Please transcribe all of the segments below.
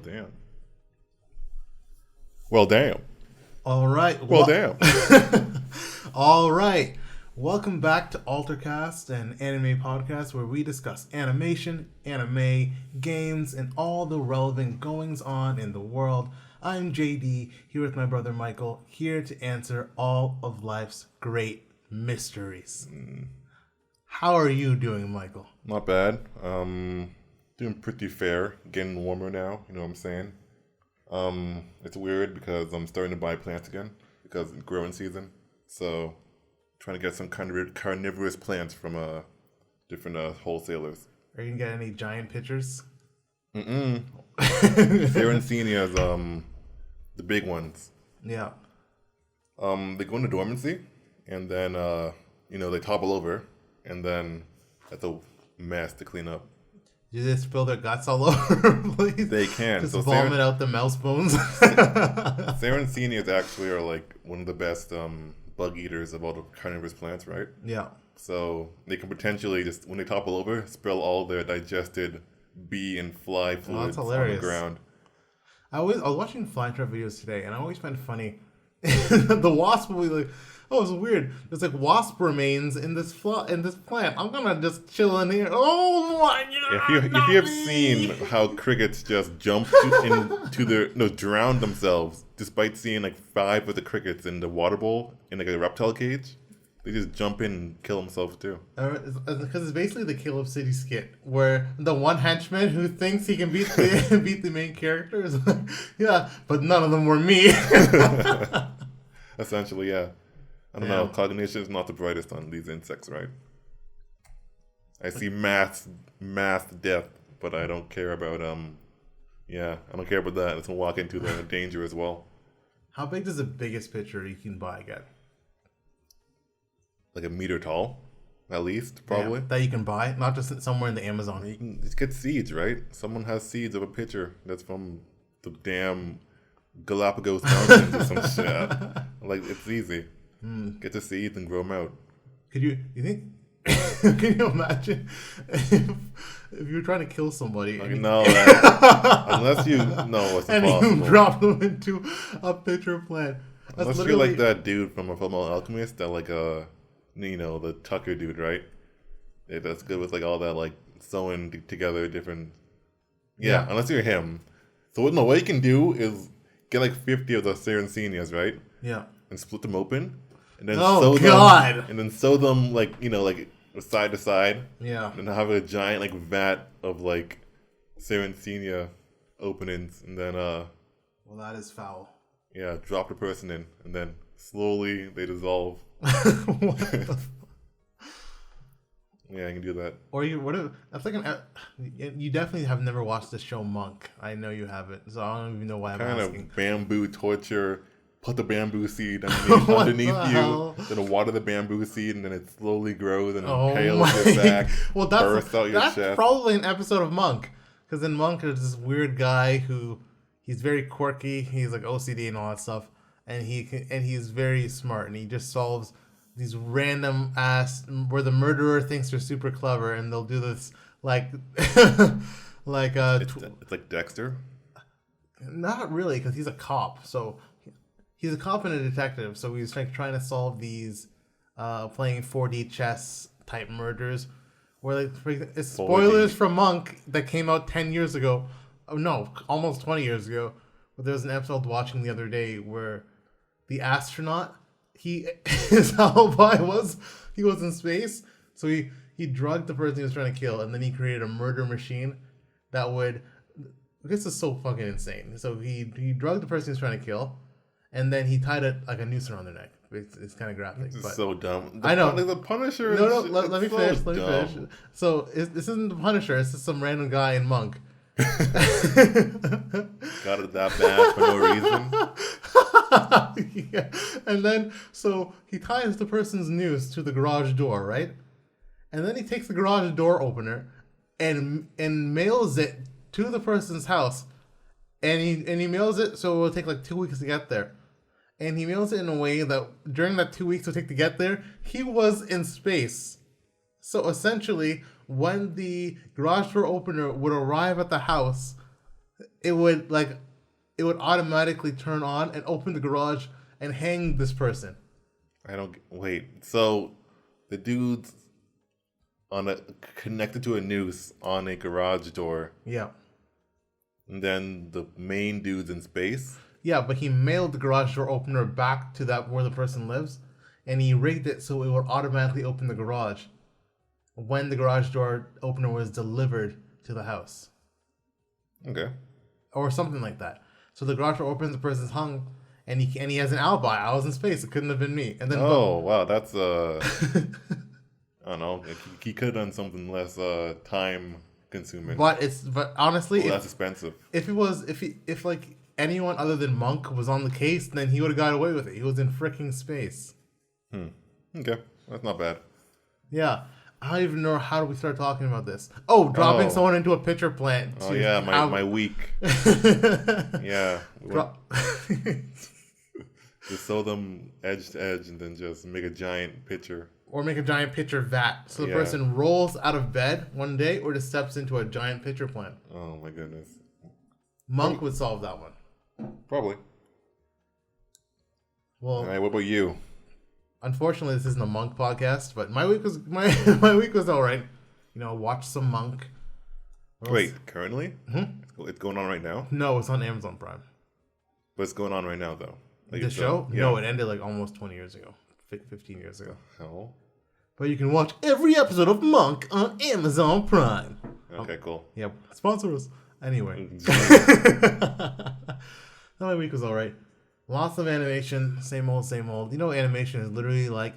damn. Well, damn. All right. Damn. All right. Welcome back to Altercast, an anime podcast where we discuss animation, anime, games, and all the relevant goings on in the world. I'm JD, here with my brother Michael, here to answer all of life's great mysteries. How are you doing, Michael? Not bad. Doing pretty fair. Getting warmer now, you know what I'm saying? It's weird because I'm starting to buy plants again because it's growing season. So, trying to get some carnivorous plants from different wholesalers. Are you going to get any giant pitchers? Serencenias, the big ones. Yeah. They go into dormancy, and then, they topple over, and then that's a mess to clean up. Do they spill their guts all over, please? They can. Just vomit out the mouse bones. Serencenias actually are like one of the best bug eaters of all the carnivorous plants, right? Yeah. So they can potentially just, when they topple over, spill all their digested bee and fly fluids on the ground. I was watching fly trap videos today, and I always find it funny. The wasp will be like, "Oh, it's weird. There's like wasp remains in this plant. I'm gonna just chill in here." Oh my god! If you have seen how crickets just jump drown themselves, despite seeing like 5 of the crickets in the water bowl in like a reptile cage, they just jump in and kill themselves too. Because it's basically the Caleb City skit where the one henchman who thinks he can beat the main character is like, yeah, but none of them were me. Essentially, yeah. I don't know. Cognition is not the brightest on these insects, right? I see mass death, but I don't care about I don't care about that. It's gonna walk into the danger as well. How big does the biggest pitcher you can buy get? Like a meter tall, at least, probably. Yeah, that you can buy, not just somewhere in the Amazon. You can just get seeds, right? Someone has seeds of a pitcher that's from the damn Galapagos Mountains or some shit. Like, it's easy. Get the seeds and grow them out. You think? Can you imagine if you were trying to kill somebody? Unless you know what's and impossible. You drop them into a pitcher plant. Unless you're like that dude from a Fullmetal Alchemist, that like the Tucker dude, right? Yeah, that's good with like all that like sewing together different. Yeah, unless you're him. So what you can do is get like 50 of the Serencenias, right? Yeah. And split them open. And then sew them like side to side. Yeah. And have a giant like vat of like Serencenia openings, and then well, that is foul. Yeah, drop the person in, and then slowly they dissolve. Yeah, I can do that. Or that's like you definitely have never watched the show Monk. I know you haven't, so I don't even know why I'm asking. Kind of bamboo torture. Put the bamboo seed underneath you, then water the bamboo seed, and then it slowly grows and impales your back, bursts out your chest. That's probably an episode of Monk, because in Monk there's this weird guy who he's very quirky. He's like OCD and all that stuff, and he's very smart, and he just solves these random where the murderer thinks they're super clever, and they'll do this like it's like Dexter. Not really, because he's a cop, so. He's a cop and a detective, so he's like trying to solve these playing 4D chess type murders. Where it's spoilers from Monk that came out 10 years ago. Oh no, almost 20 years ago. But there was an episode watching the other day where the astronaut, his alibi was he was in space, so he drugged the person he was trying to kill, and then he created a murder machine that would. This is so fucking insane. So he drugged the person he was trying to kill. And then he tied it like a noose around their neck. It's kind of graphic. It's so dumb. I know. Like the Punisher. No, let me finish. So this isn't the Punisher. It's just some random guy in Monk. Got it that bad for no reason. Yeah. And then, so he ties the person's noose to the garage door, right? And then he takes the garage door opener and mails it to the person's house. And he mails it, so it will take like 2 weeks to get there. And he mails it in a way that during that 2 weeks it will take to get there, he was in space. So essentially, when the garage door opener would arrive at the house, it would automatically turn on and open the garage and hang this person. Wait. So the dude's connected to a noose on a garage door. Yeah. And then the main dude's in space. Yeah, but he mailed the garage door opener back to that where the person lives, and he rigged it so it would automatically open the garage when the garage door opener was delivered to the house. Okay. Or something like that. So the garage door opens, the person's hung, and he has an alibi. I was in space. It couldn't have been me. And then wow, that's I don't know. He could have done something less time consuming. But honestly, less expensive. If anyone other than Monk was on the case, then he would have got away with it. He was in freaking space. Okay, that's not bad. Yeah. I don't even know how do we start talking about this. Oh, dropping someone into a pitcher plant. Oh yeah, my week. Yeah. Just sew them edge to edge and then just make a giant pitcher. Or make a giant pitcher vat. So the person rolls out of bed one day or just steps into a giant pitcher plant. Oh my goodness. Monk would solve that one. Probably. Well, all right, what about you? Unfortunately, this isn't a Monk podcast, but my week was week was all right. Watch some Monk. Wait, currently? It's going on right now? No, it's on Amazon Prime. But it's going on right now, though. The show? Yeah. No, it ended almost 20 years ago. 15 years ago. Hell? But you can watch every episode of Monk on Amazon Prime. Okay, cool. Yeah, sponsor us. Anyway. My week was all right. Lots of animation, same old, same old. Animation is literally like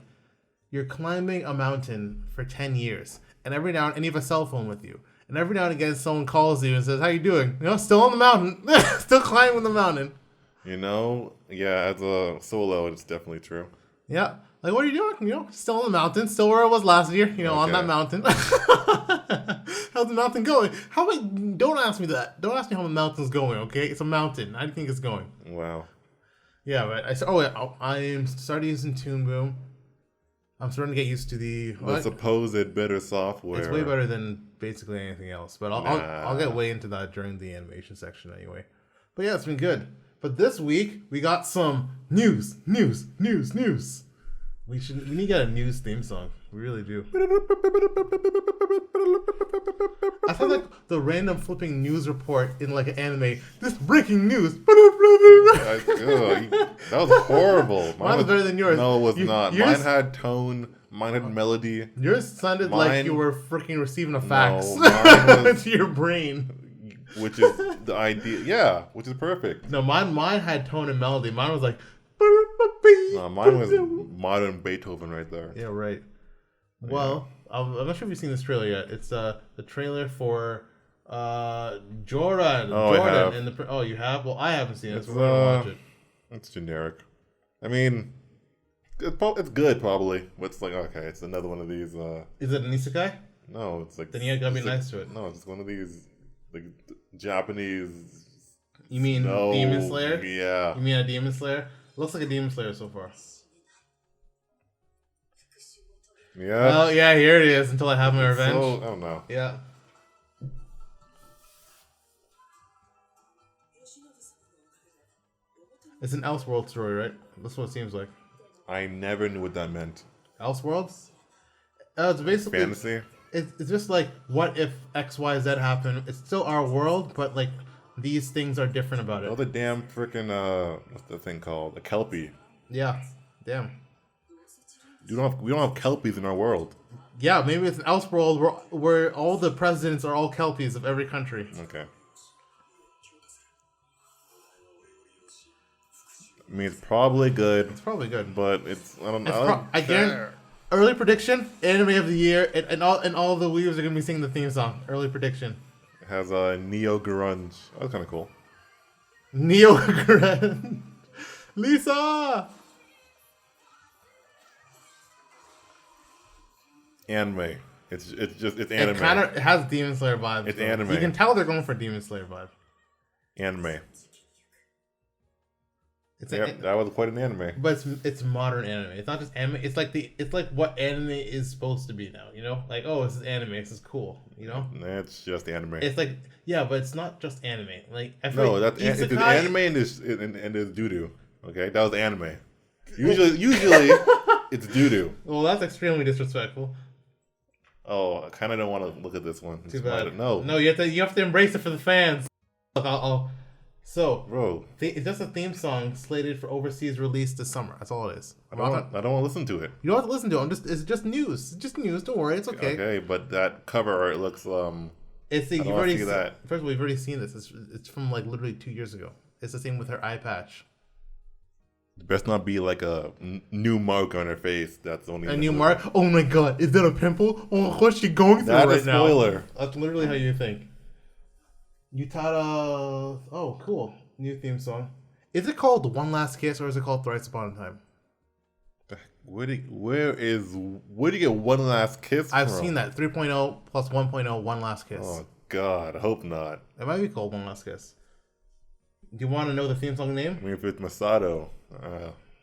you're climbing a mountain for 10 years. And every now and you have a cell phone with you. And every now and again, someone calls you and says, how you doing? Still on the mountain. Still climbing the mountain. Yeah, as a solo, it's definitely true. Yeah. Like, what are you doing? Still on the mountain. Still where I was last year, on that mountain. How's the mountain going? Don't ask me that. Don't ask me how the mountain's going, okay? It's a mountain. I think it's going. Wow. Yeah, but I am starting using Toon Boom. I'm starting to get used to the supposed better software. It's way better than basically anything else. But I'll get way into that during the animation section anyway. But yeah, it's been good. But this week we got some news. We need to get a news theme song. We really do. I feel like the random flipping news report in an anime. This breaking news. That was horrible. Mine was better than yours. No, it was not. Mine had tone. Mine had melody. Yours sounded like you were freaking receiving a fax to your brain. Which is the idea. Yeah, which is perfect. No, mine had tone and melody. Mine was like... No, mine was modern Beethoven right there. Yeah, right. Well, I'm not sure if you've seen this trailer yet. It's the trailer for Jordan. Oh, I have. You have? Well, I haven't seen it, so we're gonna watch it. It's generic. I mean, it's good probably, but it's okay, it's another one of these. Is it an isekai? No, it's then you gotta be nice to it. No, it's one of these Japanese. You mean Demon Slayer? Yeah. You mean a Demon Slayer? Looks like a Demon Slayer so far. Yeah. Well, yeah, here it is. Until I have my revenge. I don't know. Yeah. It's an Elseworld story, right? That's what it seems like. I never knew what that meant. Elseworlds? It's basically fantasy. It's just like, what if X, Y, Z happen? It's still our world, but these things are different about it. Oh, the damn freaking what's the thing called? A Kelpie. Yeah. Damn. We don't have Kelpies in our world. Yeah, maybe it's an Elseworld where all the presidents are all Kelpies of every country. Okay. I mean, it's probably good. It's probably good, but I don't know. Again, early prediction: anime of the year, and all the weavers are gonna be singing the theme song. Early prediction. It has a neo grunge. That was kind of cool. Neo grunge. Lisa. Anime. It's anime. It has Demon Slayer vibes. It's anime. You can tell they're going for Demon Slayer vibe. Anime. That was quite an anime. But it's modern anime. It's not just anime. It's like what anime is supposed to be now. You know, like this is anime. This is cool. You know, it's just anime. It's like but it's not just anime. Like it's anime and there's doo-doo. Okay, that was anime. Usually it's doo-doo. Well, that's extremely disrespectful. Oh, I kind of don't want to look at this one. Too bad. No, you have to embrace it for the fans. So, bro, it's just a theme song slated for overseas release this summer. That's all it is. I don't want to listen to it. You don't have to listen to it. It's just news. It's just news. Don't worry. It's okay. Okay, but that cover art looks you've already seen that. First of all, you've already seen this. It's from like literally 2 years ago. It's the same with her eye patch. It best not be like a new mark on her face. That's only a new mark. Oh my god, is that a pimple? Oh, what's she going through right now? That's a spoiler. That's literally how you think. Utada. Oh, cool. New theme song. Is it called One Last Kiss or is it called Thrice Upon a Time? Where do you get One Last Kiss I've from? seen that. 3.0 plus 1.0 One Last Kiss. Oh god, I hope not. It might be called One Last Kiss. Do you want to know the theme song name? I mean, if it's Masato,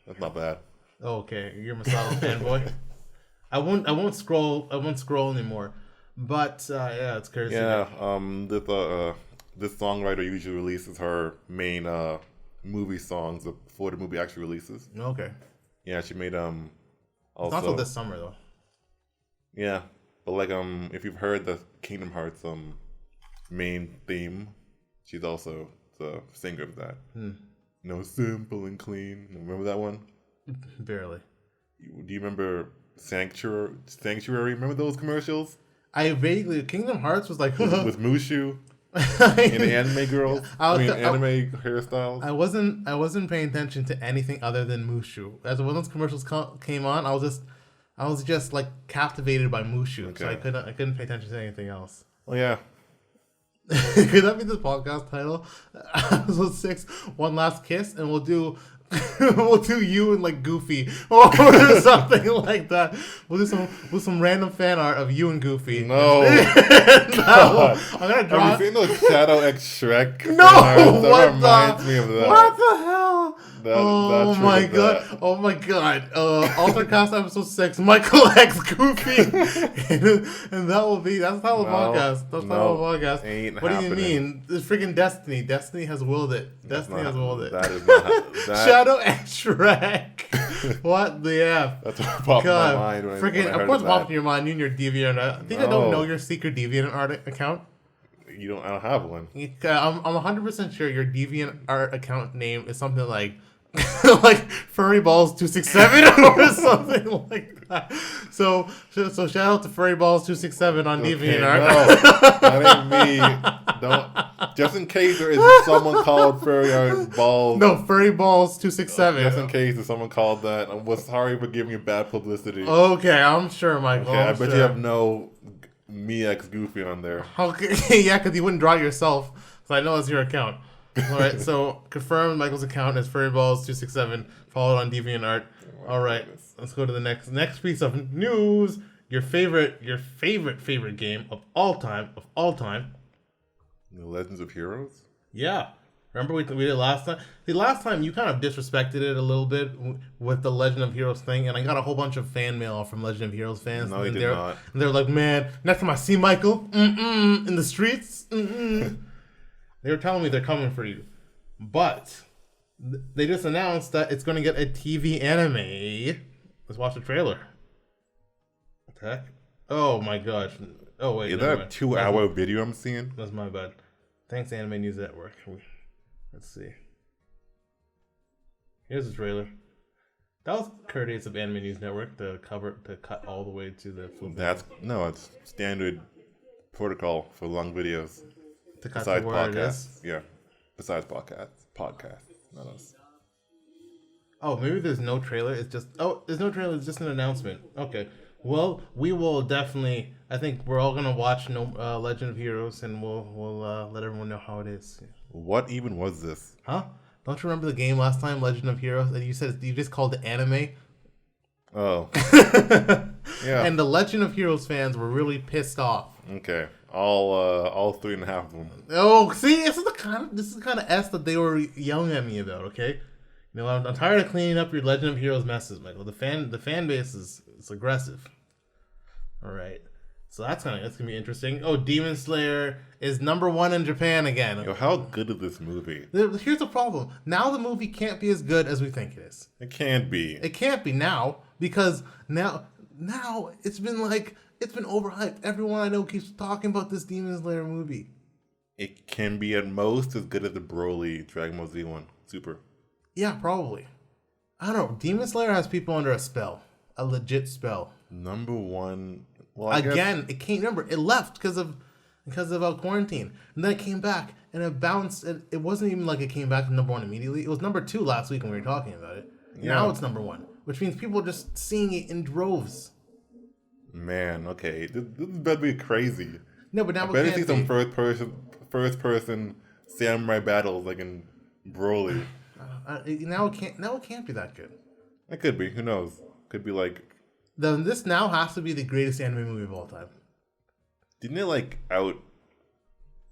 that's not bad. Oh, okay, you're a Masato fanboy. I won't scroll anymore. But it's crazy. Yeah, this songwriter usually releases her main movie songs before the movie actually releases. Okay. Yeah, she made also it's not until this summer though. Yeah, but like if you've heard the Kingdom Hearts main theme, she's also the singer of that. No, simple and clean. Remember that one? Barely. Do you remember Sanctuary? Remember those commercials? I vaguely. Kingdom Hearts was like with Mushu and the anime girls. Anime hairstyles. I wasn't paying attention to anything other than Mushu. As when those commercials came on, I was just like captivated by Mushu. Okay. So I couldn't pay attention to anything else. Oh yeah. Could that be the podcast title? Episode 6, One Last Kiss, and we'll do you and like Goofy or something like that. We'll do some random fan art of you and Goofy. No, no. I'm gonna draw. Have you seen those Shadow X Shrek? No, that reminds me of that. What the hell? Oh my god! Altercast episode 6, Michael X Goofy, and that's the title of the podcast. That's the title of the podcast. Ain't what happening. Do you mean? It's freaking Destiny. Destiny has willed it. Destiny has willed it. That is not Shadow X Shrek. What the F? That's what popped in my mind. When of course, popped in your mind. You and your DeviantArt. I think I don't know your secret DeviantArt account. I don't have one. I'm 100% sure your DeviantArt account name is something like like Furry Balls 267 or something like that. So shout out to Furry Balls 267 on DeviantArt. No, that ain't me. Don't. Just in case there is someone called Furry Balls. No, Furry Balls 267. Just in case there's someone called that. I'm sorry for giving you bad publicity. Okay, I'm sure, Michael. Okay, I bet you have no Me X Goofy on there. Okay, yeah, because you wouldn't draw it yourself. So I know it's your account. All right, so confirm Michael's account is furryballs267, followed on DeviantArt. All right, let's go to the next piece of news. Your favorite game of all time. The Legends of Heroes? Yeah. Remember we did it last time? The last time you kind of disrespected it a little bit with the Legend of Heroes thing, and I got a whole bunch of fan mail from Legend of Heroes fans. No, you did not. And they were like, man, next time I see Michael in the streets, they were telling me they're coming for you. But they just announced that it's going to get a TV anime. Let's watch the trailer. What the heck? Oh my gosh. Oh wait. Is that a 2-hour video I'm seeing? That's my bad. Thanks, Anime News Network. Let's see. Here's the trailer. That was courteous of Anime News Network to cut all the way to the full. It's standard protocol for long videos. To cut besides podcasts. Yeah. Besides podcasts. Not us. Oh, maybe there's no trailer. There's no trailer. It's just an announcement. Okay. Well, we will definitely. I think we're all gonna watch Legend of Heroes, and we'll let everyone know how it is. What even was this? Huh? Don't you remember the game last time, Legend of Heroes? And you said you just called it anime. Oh. Yeah. And the Legend of Heroes fans were really pissed off. Okay. All 3.5 of them. Oh, see, this is the kind of S that they were yelling at me about. Okay. You know, I'm tired of cleaning up your Legend of Heroes messes, Michael. The fan base is aggressive. All right, so that's gonna be interesting. Oh, Demon Slayer is #1 in Japan again. Yo, how good is this movie? Here's the problem. Now the movie can't be as good as we think it is. It can't be. It can't be now because now it's been overhyped. Everyone I know keeps talking about this Demon Slayer movie. It can be at most as good as the Broly Dragon Ball Z one. Super. Yeah, probably. I don't know. Demon Slayer has people under a spell, a legit spell. #1. Well, Again, it can't remember. It left because of quarantine, and then it came back and it bounced. It wasn't even like it came back to #1 immediately. It was #2 last week when we were talking about it. Yeah. Now it's #1, which means people are just seeing it in droves. Man, okay, this better be crazy. No, but now I better see some first person samurai battles like in Broly. Now it can't be that good. It could be. Who knows? Could be like. This now has to be the greatest anime movie of all time. Didn't it like out?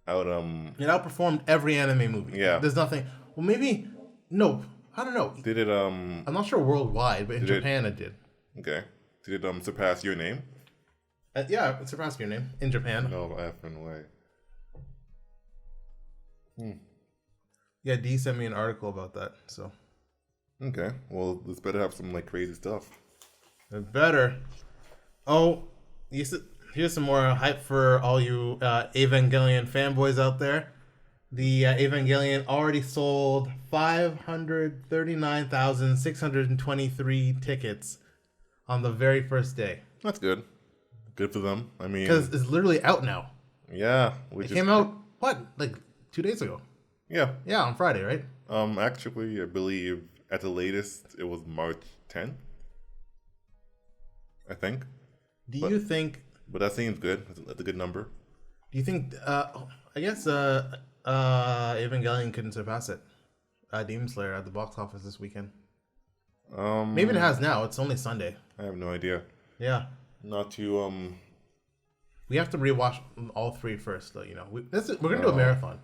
It outperformed every anime movie. Yeah. There's nothing. Well, maybe. No, I don't know. Did it? I'm not sure worldwide, but in Japan it did. Okay. Did it surpass Your Name? Yeah, it surpassed Your Name in Japan. No effing way. Yeah, D sent me an article about that. So. Okay. Well, this better have some like crazy stuff. It better. Oh, here's some more hype for all you Evangelion fanboys out there. The Evangelion already sold 539,623 tickets on the very first day. That's good. Good for them. I mean, because it's literally out now. Yeah, it came out like 2 days ago. Yeah, on Friday, right? Actually, I believe at the latest it was March 10th. I think. You think? But that seems good. That's a good number. Do you think? I guess Evangelion couldn't surpass it. Demon Slayer at the box office this weekend. Maybe it has now. It's only Sunday. I have no idea. Yeah. Not to We have to rewatch all 3 first, though. You know, we're gonna do a marathon.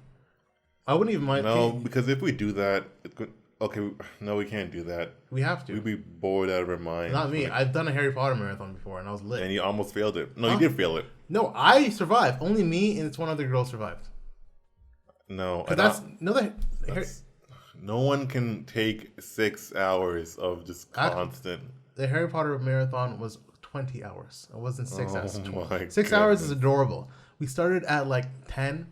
I wouldn't even mind. No, because if we do that, it could. Okay, no, we can't do that. We have to. We'd be bored out of our minds. Not me. I've done a Harry Potter marathon before, and I was lit. And you almost failed it. No, you did fail it. No, I survived. Only me and it's one other girl survived. No, no one can take 6 hours of just constant. The Harry Potter marathon was 20 hours. It wasn't 6 hours. 6 hours is adorable. We started at like 10,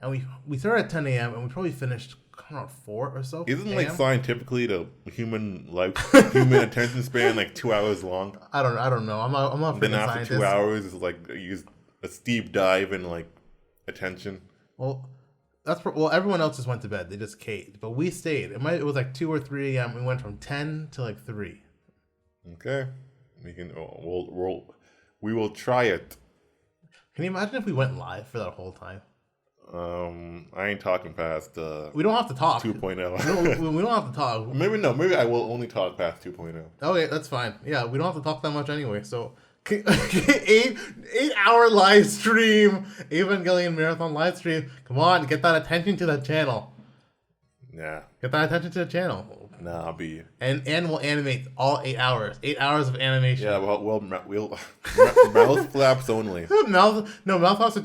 and we started at 10 a.m. and we probably finished around 4 or so. Isn't like scientifically the human attention span like 2 hours long? I don't know. I'm not. Then after 2 hours is like use a steep dive in like attention. Well, everyone else just went to bed. They just caved, but we stayed. It was like 2 or 3 a.m. We went from 10 to like 3. Okay, we will try it. Can you imagine if we went live for that whole time? I ain't talking past. We don't have to talk. 2.0. we don't have to talk. Maybe I will only talk past 2.0. Okay, that's fine. Yeah, we don't have to talk that much anyway. So, 8-hour live stream, Evangelion marathon live stream. Come on, get that attention to that channel. Yeah. Get that attention to the channel. Nah, I'll be. And we'll animate all 8 hours. 8 hours of animation. Yeah, we'll mouth flaps only. Mouth flaps are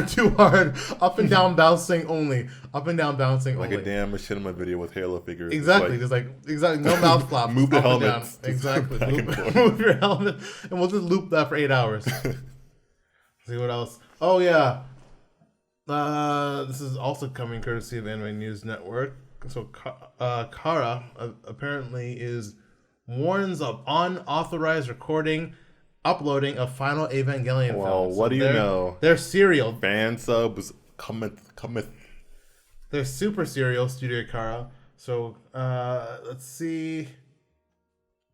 too hard. Up and down bouncing only. Up and down bouncing like only. Like a damn machinima video with Halo figures. Exactly. Exactly. No mouth flaps. Move the helmet. Exactly. Move your helmet. And we'll just loop that for 8 hours. See what else? Oh, yeah. This is also coming courtesy of Anime News Network. So Kara apparently warns of unauthorized uploading of final Evangelion films. Well, what do you know? They're serial. Fan subs cometh. They're super serial, Studio Kara. So let's see.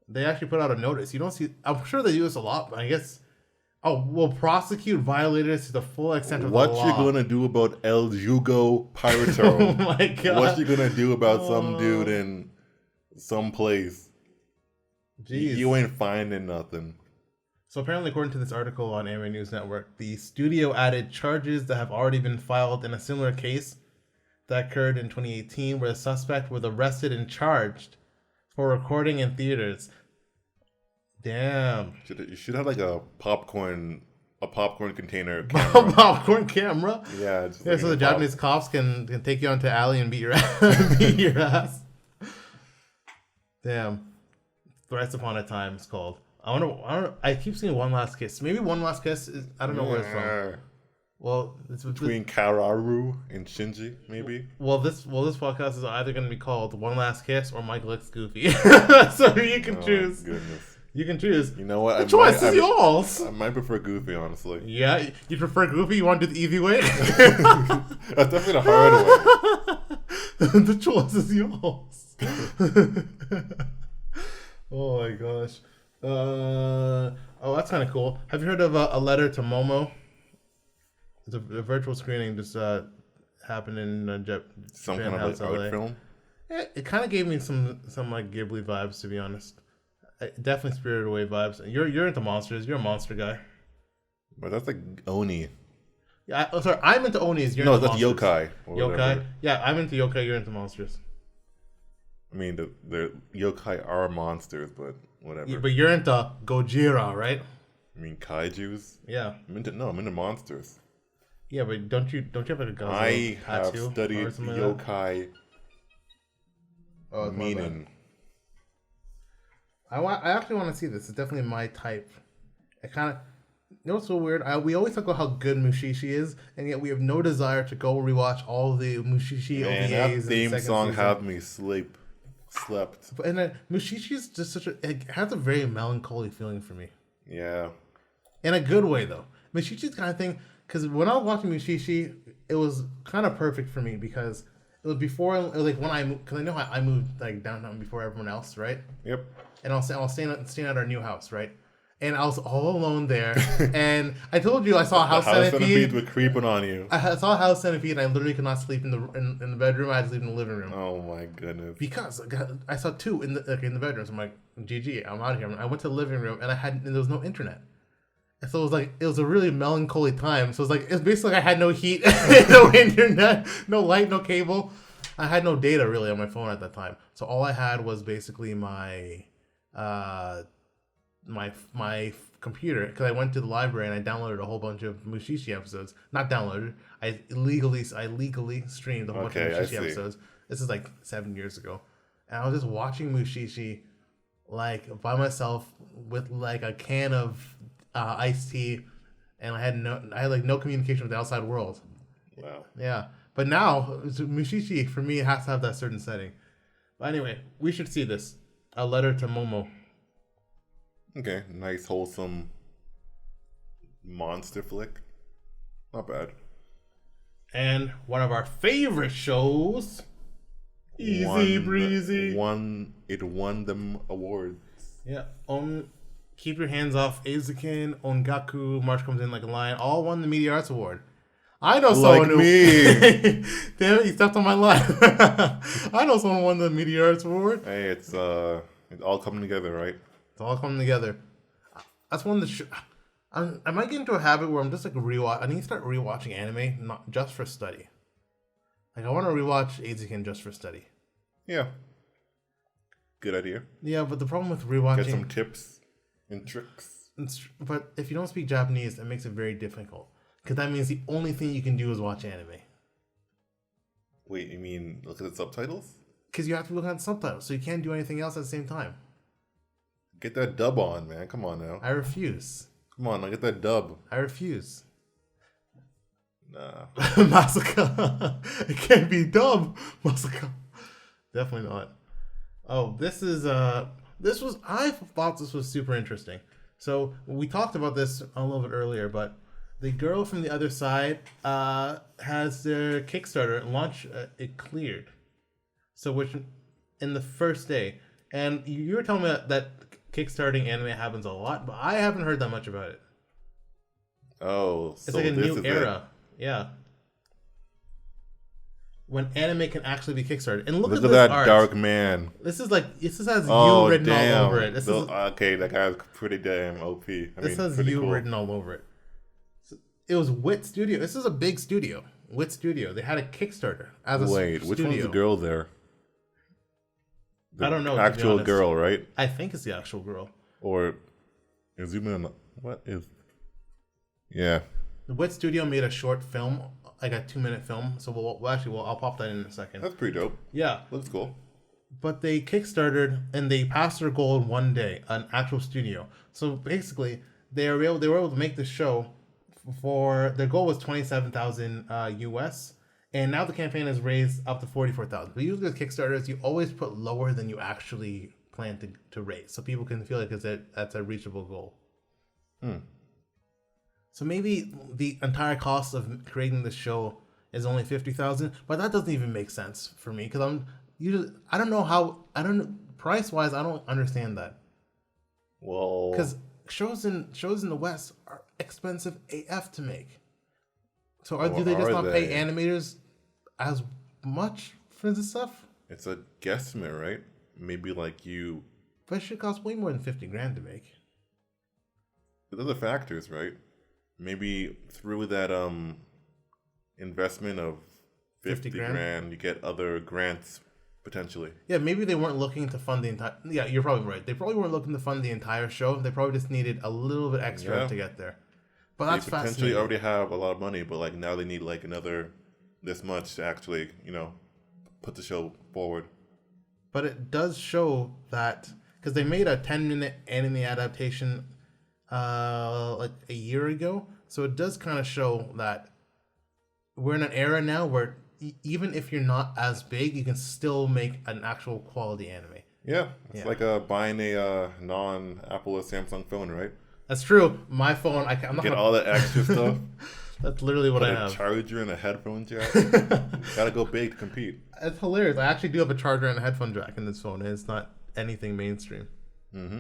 They actually put out a notice. You don't see. I'm sure they do this a lot, but I guess. Oh, we'll prosecute violators to the full extent of the law. What you gonna do about El Jugo Pirato? Oh my god! What you gonna do about some dude in some place? Jeez. You ain't finding nothing. So apparently, according to this article on Anime News Network, the studio added charges that have already been filed in a similar case that occurred in 2018, where the suspect was arrested and charged for recording in theaters. Damn. You should have like a popcorn container camera. Popcorn camera. Yeah. Yeah, so the Japanese cops can take you onto alley and beat your ass. Beat your ass. Damn. Thrice Upon a Time it's called. I keep seeing One Last Kiss. Maybe One Last Kiss is, I don't know where it's from. Well, it's between Kararu and Shinji, maybe. Well, this podcast is either going to be called One Last Kiss or Michael X Goofy. So you can choose. Goodness. You can choose. You know what? The choice is yours. I might prefer Goofy, honestly. Yeah, you prefer Goofy? You want to do the easy way? That's definitely the hard way. The choice is yours. Oh my gosh. That's kind of cool. Have you heard of A Letter to Momo? It's a virtual screening just happened in some kind of like art film. Yeah, it kind of gave me some like Ghibli vibes, to be honest. Definitely Spirited Away vibes. You're into monsters. You're a monster guy. But that's like Oni. Yeah, sorry, I'm into Onis. No, that's monsters. Yokai. Yokai. Whatever. Yeah, I'm into yokai. You're into monsters. I mean, the yokai are monsters, but whatever. Yeah, but you're into Gojira, right? I mean, kaijus. Yeah. I'm into monsters. Yeah, but don't you have like a Godzilla I have tattoo studied yokai meaning. I actually want to see this. It's definitely my type. It kind of, you know what's so weird? We always talk about how good Mushishi is, and yet we have no desire to go rewatch all the Mushishi OVAs. That theme song had me slept. And Mushishi is just it has a very melancholy feeling for me. Yeah. In a good way, though. Mushishi's kind of thing, because when I was watching Mushishi, it was kind of perfect for me because it was before, like when I moved, because I know I moved like downtown before everyone else, right? Yep. And I was staying at our new house, right? And I was all alone there. And I told you I saw a house centipede. House centipede was creeping on you. I saw a house centipede, and I literally could not sleep in the bedroom. I had to sleep in the living room. Oh my goodness! Because I saw two in the bedroom. So I'm like, GG, I'm out of here. I went to the living room, and there was no internet. And so it was a really melancholy time. So it's basically like I had no heat, no internet, no light, no cable. I had no data really on my phone at that time. So all I had was basically my computer, because I went to the library and I downloaded a whole bunch of Mushishi episodes. Not downloaded. I legally streamed a bunch of Mushishi episodes. This is like 7 years ago, and I was just watching Mushishi like by myself with like a can of iced tea, and I had no communication with the outside world. Wow. Yeah, but now Mushishi for me it has to have that certain setting. But anyway, we should see this. A Letter to Momo. Okay, nice wholesome monster flick. Not bad. And one of our favorite shows, Easy Breezy. It won them awards. Yeah. Keep Your Hands Off Eizouken, Ongaku, March Comes In Like a Lion, all won the Media Arts Award. I know someone who... me. Damn it, you stepped on my line. I know someone who won the Media Arts Award. Hey, it's all coming together, right? It's all coming together. That's one of the... I might get into a habit where I'm just like I need to start rewatching anime, not just for study. Like I want to rewatch Eizouken just for study. Yeah. Good idea. Yeah, but the problem with rewatching... Get some tips and tricks. But if you don't speak Japanese, that makes it very difficult. Because that means the only thing you can do is watch anime. Wait, you mean look at the subtitles? Because you have to look at the subtitles, so you can't do anything else at the same time. Get that dub on, man. Come on now. I refuse. Come on, now get that dub. I refuse. Nah. Massacre. It can't be dub. Massacre. Definitely not. Oh, I thought this was super interesting. So we talked about this a little bit earlier, but the girl from the other side has their Kickstarter launch. It cleared. So which in the first day, and you were telling me that Kickstarting anime happens a lot, but I haven't heard that much about it. Oh, it's like a new era. Yeah. When anime can actually be Kickstarted. And look at that art. Dark man. This has you written all over it. Okay, that guy's pretty damn OP. This has you cool. written all over it. It was Wit Studio. This is a big studio. Wit Studio. They had a Kickstarter as a studio. Wait, which one's the girl there? I don't know. Actual girl, right? I think it's the actual girl. Or zoom in on what is? Yeah. The Wit Studio made a short film, like a 2-minute film. So I'll pop that in a second. That's pretty dope. Yeah, Looks cool. but they kickstarted and they passed their goal in one day, an actual studio. So basically, they were able to make the show for their goal was 27,000 US, and now the campaign has raised up to 44,000. But usually with Kickstarters, you always put lower than you actually plan to raise, so people can feel like that's a reachable goal. So maybe the entire cost of creating the show is only 50,000, but that doesn't even make sense for me because I don't know price wise. I don't understand that. Well, because shows in the West are expensive AF to make. So do they just not pay animators as much for this stuff? It's a guesstimate, right? Maybe like you. But it should cost way more than 50 grand to make. There's other factors, right? Maybe through that investment of 50 grand, you get other grants potentially. Yeah, maybe they weren't looking to fund the entire. Yeah, you're probably right. They probably weren't looking to fund the entire show. They probably just needed a little bit extra to get there. But that's they potentially already have a lot of money, but like now they need like another this much to actually, put the show forward. But it does show that because they made a 10-minute anime adaptation like a year ago, so it does kind of show that we're in an era now where even if you're not as big, you can still make an actual quality anime. Yeah, it's like buying a non-Apple or Samsung phone, right? That's true. My phone, I'm not get all the extra stuff. That's literally what I have. A charger and a headphone jack. Gotta go big to compete. It's hilarious. I actually do have a charger and a headphone jack in this phone, and it's not anything mainstream. Mm-hmm.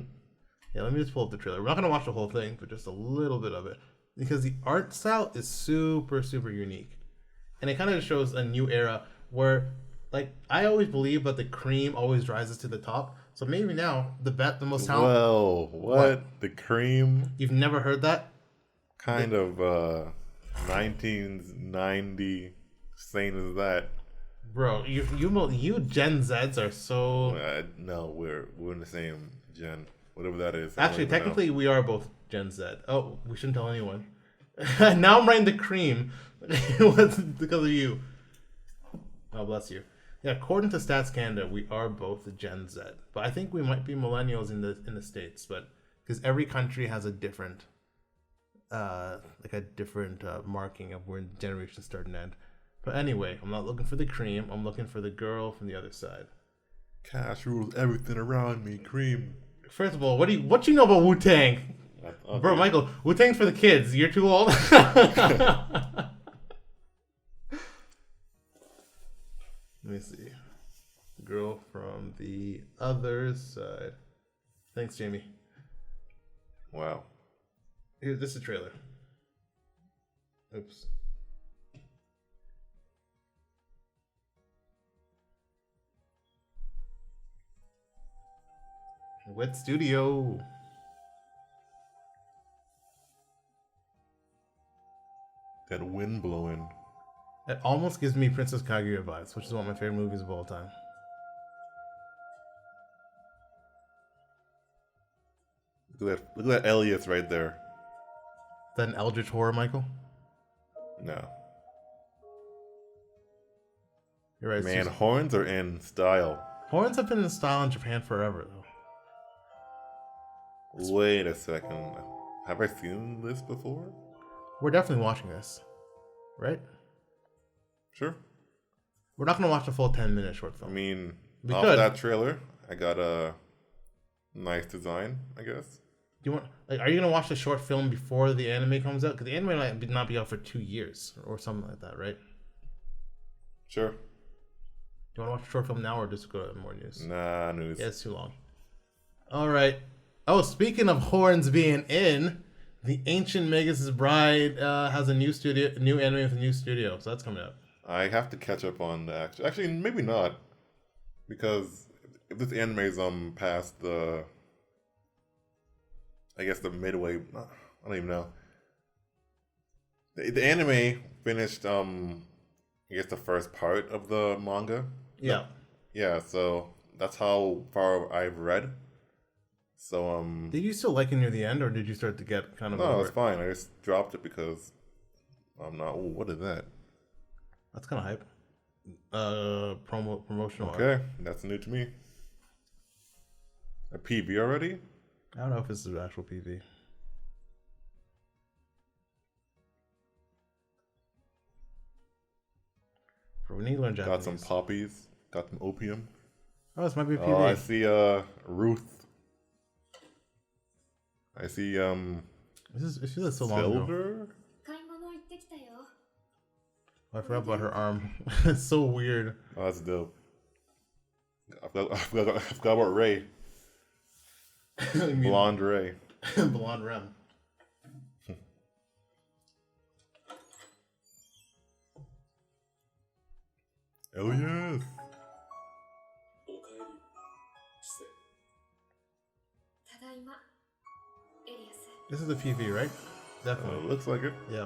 Yeah, let me just pull up the trailer. We're not gonna watch the whole thing, but just a little bit of it, because the art style is super, super unique, and it kind of shows a new era where, like, I always believe that the cream always rises to the top. So maybe now the most talented. Well, what? The cream? You've never heard that? Kind of 1990 same as that. Bro, you Gen Zs are so. No, we're in the same gen, whatever that is. Actually, technically, we are both Gen Z. Oh, we shouldn't tell anyone. Now I'm writing the cream because of you. Oh, bless you. Yeah, according to Stats Canada, we are both Gen Z, but I think we might be millennials in the States, but because every country has a different, marking of where generations start and end. But anyway, I'm not looking for the cream. I'm looking for the girl from the other side. Cash rules everything around me. Cream. First of all, what you know about Wu-Tang? Bro, Michael, Wu-Tang's for the kids. You're too old. Let me see. The girl from the other side. Thanks, Jamie. Wow. Here, this is a trailer. Oops. Wet Studio. That wind blowing. It almost gives me Princess Kaguya vibes, which is one of my favorite movies of all time. Look at that alias right there. Is that an eldritch horror, Michael? No. You're right. Man, horns are in style. Horns have been in style in Japan forever, though. Wait a second. Have I seen this before? We're definitely watching this, right? Sure. We're not going to watch the full 10-minute short film. I mean, off that trailer, I got a nice design, I guess. Do you want? Are you going to watch the short film before the anime comes out? Because the anime might not be out for 2 years or something like that, right? Sure. Do you want to watch the short film now or just go to more news? Nah, news. Yeah, it's too long. All right. Oh, speaking of horns being in, the Ancient Magus' Bride has a new anime with a new studio, so that's coming out. I have to catch up on the action. Actually, maybe not, because if this anime is past the, I guess the midway. I don't even know. The anime finished. I guess the first part of the manga. Yeah. Yeah. So that's how far I've read. So Did you still like it near the end, or did you start to get kind of? no, over it's it? fine. I just dropped it because I'm not. Ooh, what is that? That's kind of hype. Promotional art. Okay, that's new to me. A PV already? I don't know if this is an actual PV. Bro, we need to learn Japanese. Got some poppies. Got some opium. Oh, this might be a PV. Oh, I see. Ruth. I see. It feels like so long ago. Silver. Oh, I forgot about her arm. It's so weird. Oh, that's dope. I forgot about Ray. Blonde Ray. Blonde Rem. Oh yes. This is a PV, right? Definitely. Looks like it. Yeah.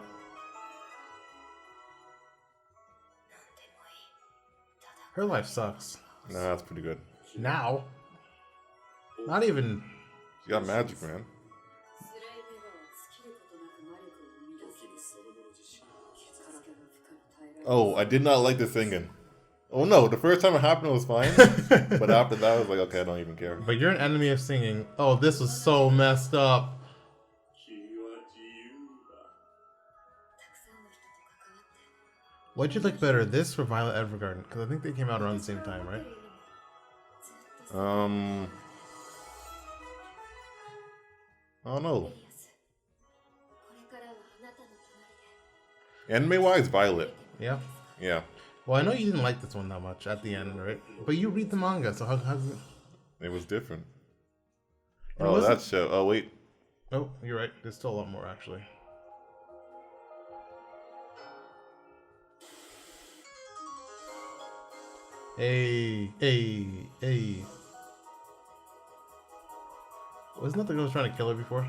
Her life sucks. Nah, that's pretty good. Now. Not even. She got magic, man. Oh, I did not like the singing. Oh no, the first time it happened it was fine. But after that I was like, okay, I don't even care. But you're an enemy of singing. Oh, this was so messed up. What'd you like better, this or Violet Evergarden? Because I think they came out around the same time, right? I don't know. Anime wise, Violet. Yeah. Yeah. Well, I know you didn't like this one that much at the end, right? But you read the manga, so how's it? It was different. And Oh, was that it- show. Oh wait. Oh, you're right. There's still a lot more, actually. Hey. Wasn't that the girl who was trying to kill her before?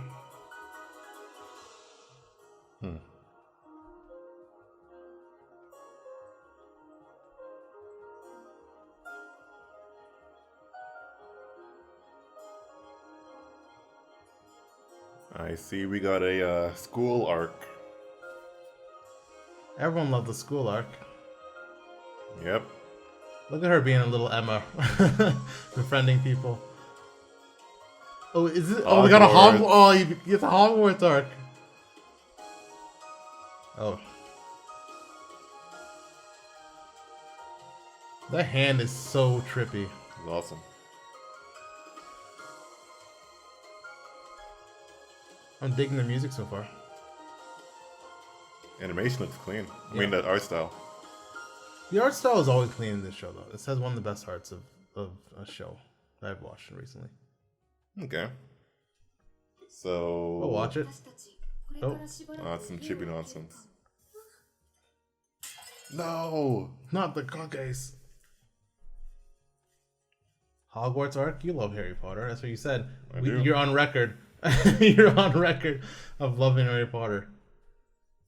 I see we got a school arc. Everyone loved the school arc. Yep. Look at her being a little Emma, befriending people. Oh, is it? Oh, we got a Hogwarts. Oh, you get the Hogwarts arc. Oh, that hand is so trippy. It's awesome. I'm digging the music so far. Animation looks clean. I Yeah. mean, the art style. The art style is always clean in this show, though. This has one of the best arts of a show that I've watched recently. Okay. So. I'll watch it. Oh. That's some chibi nonsense. No! Not the cookies. Hogwarts arc? You love Harry Potter. That's what you said. I do. You're on record. You're on record of loving Harry Potter.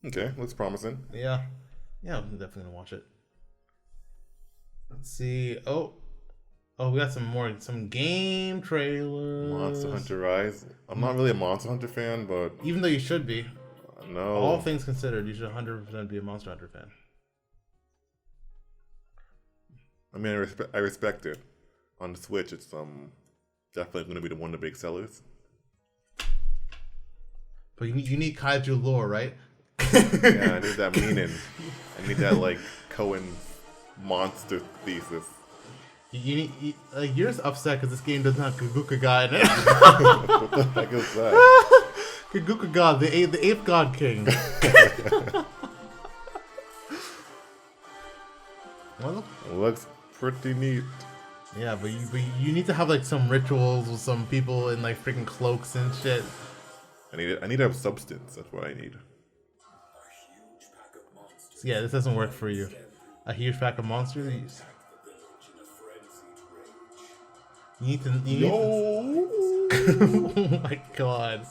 Okay, looks promising. Yeah. Yeah, I'm definitely gonna watch it. Let's see. Oh, we got some game trailers. Monster Hunter Rise. I'm not really a Monster Hunter fan, but Even though you should be. no. All things considered, you should 100% be a Monster Hunter fan. I mean, I respect it. On the Switch, it's definitely going to be one of the big sellers. But you need kaiju lore, right? Yeah, I need that meaning. I need that like Cohen monster thesis. You're just upset because this game doesn't have Kaguka God in it. What the heck is that? Kaguka God, the ape god king. Well, It looks pretty neat. yeah, but you need to have like some rituals with some people in like freaking cloaks and shit. I need to have substance. That's what I need. So yeah, this doesn't work for you. A huge pack of monsters. You need to. Oh my god.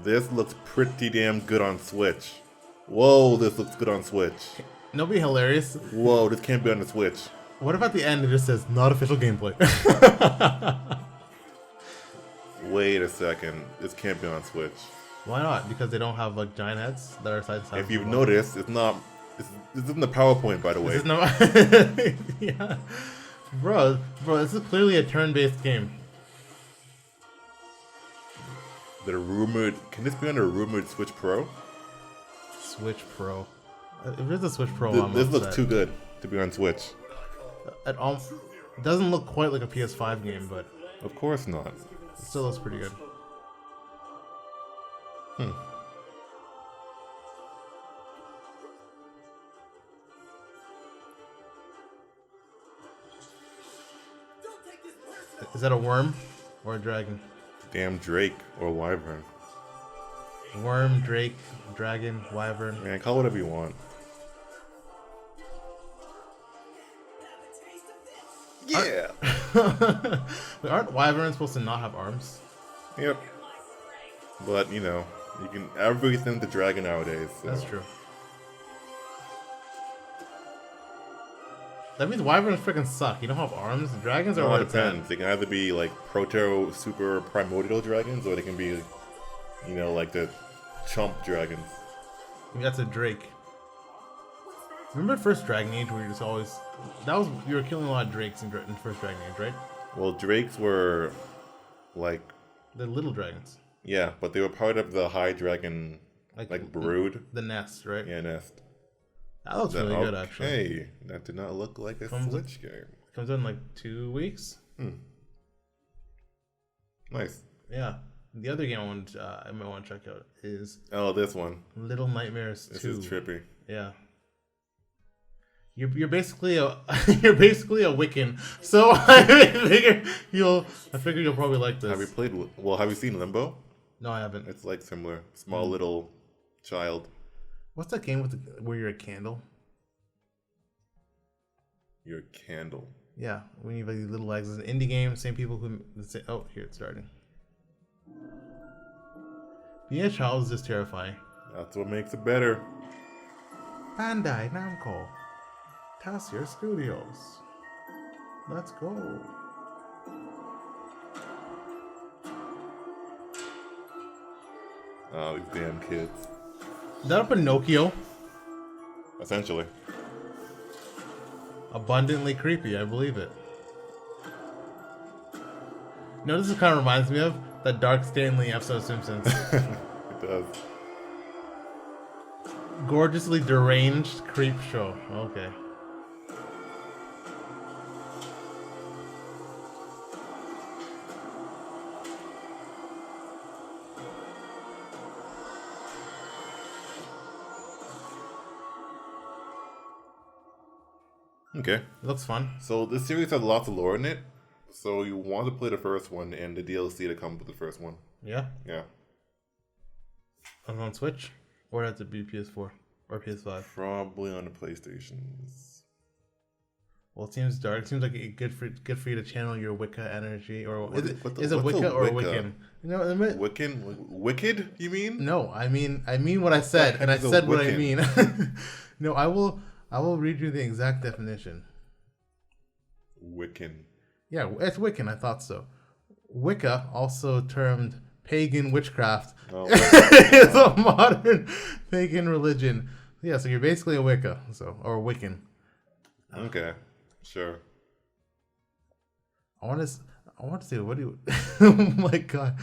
This looks pretty damn good on Switch. Whoa, this looks good on Switch. It'll be hilarious. Whoa, this can't be on the Switch. What if at the end it just says not official gameplay? Wait a second. This can't be on Switch. Why not? Because they don't have like giant heads that are side to side. If you've noticed, it's not. This isn't the PowerPoint, by the way. This is not. Yeah, bro, this is clearly a turn-based game. The rumored. Can this be on a rumored Switch Pro? Switch Pro. If there's a Switch Pro, This looks too good to be on Switch. It doesn't look quite like a PS5 game, but Of course not. it still looks pretty good. Is that a worm or a dragon? Damn Drake or Wyvern. Worm, drake, dragon, wyvern. Man, call it whatever you want. Yeah. Wait, aren't wyverns supposed to not have arms? Yep. But you know, you can everything the dragon nowadays. So. That's true. That means wyverns freaking suck. You don't have arms. Dragons are It what all it's at. depends. They can either be like proto super primordial dragons, or they can be, you know, like the chump dragons. Maybe that's a drake. Remember first Dragon Age where you just always you were killing a lot of drakes in first Dragon Age, right? Well, drakes were like They're little dragons. yeah, but they were part of the high dragon like brood. The nest, right? Yeah, nest. That looks really good actually. Hey, that did not look like a Switch game. Comes out in like 2 weeks. Nice. Yeah. The other game I might want to check out is this one. Little Nightmares 2. This is trippy. Yeah. You're basically a Wiccan, so I figure you'll probably like this. Have you played? Well, have you seen Limbo? No, I haven't. It's like similar. Small little child. What's that game where you're a candle? Your candle. Yeah, when you have like these little legs. It's an indie game. Same people who say, oh, here it's starting. Being a child is just terrifying. That's what makes it better. Bandai Namco, Tassier Studios. Let's go. Oh, these damn kids. Is that a Pinocchio? Essentially. Abundantly creepy, I believe it. You know, this kind of reminds me of that Dark Stanley episode of Simpsons. It does. Gorgeously deranged creep show. Okay. Okay. It looks fun. So this series has lots of lore in it. So you want to play the first one and the DLC to come with the first one. Yeah. Yeah. On Switch? Or it has to be PS4 or PS5? Probably on the PlayStations. Well, it seems dark. It seems like good for you to channel your Wicca energy. Or is it what's Wicca a or Wicca? Wiccan? You know, Wiccan? Wicked, you mean? No, I mean what I said, and I said what I mean. No, I will read you the exact definition. Wiccan. Yeah, it's Wiccan. I thought so. Wicca, also termed pagan witchcraft, is a modern pagan religion. Yeah, so you're basically a Wicca, or a Wiccan. Okay, sure. I want to say, what do you? Oh my god,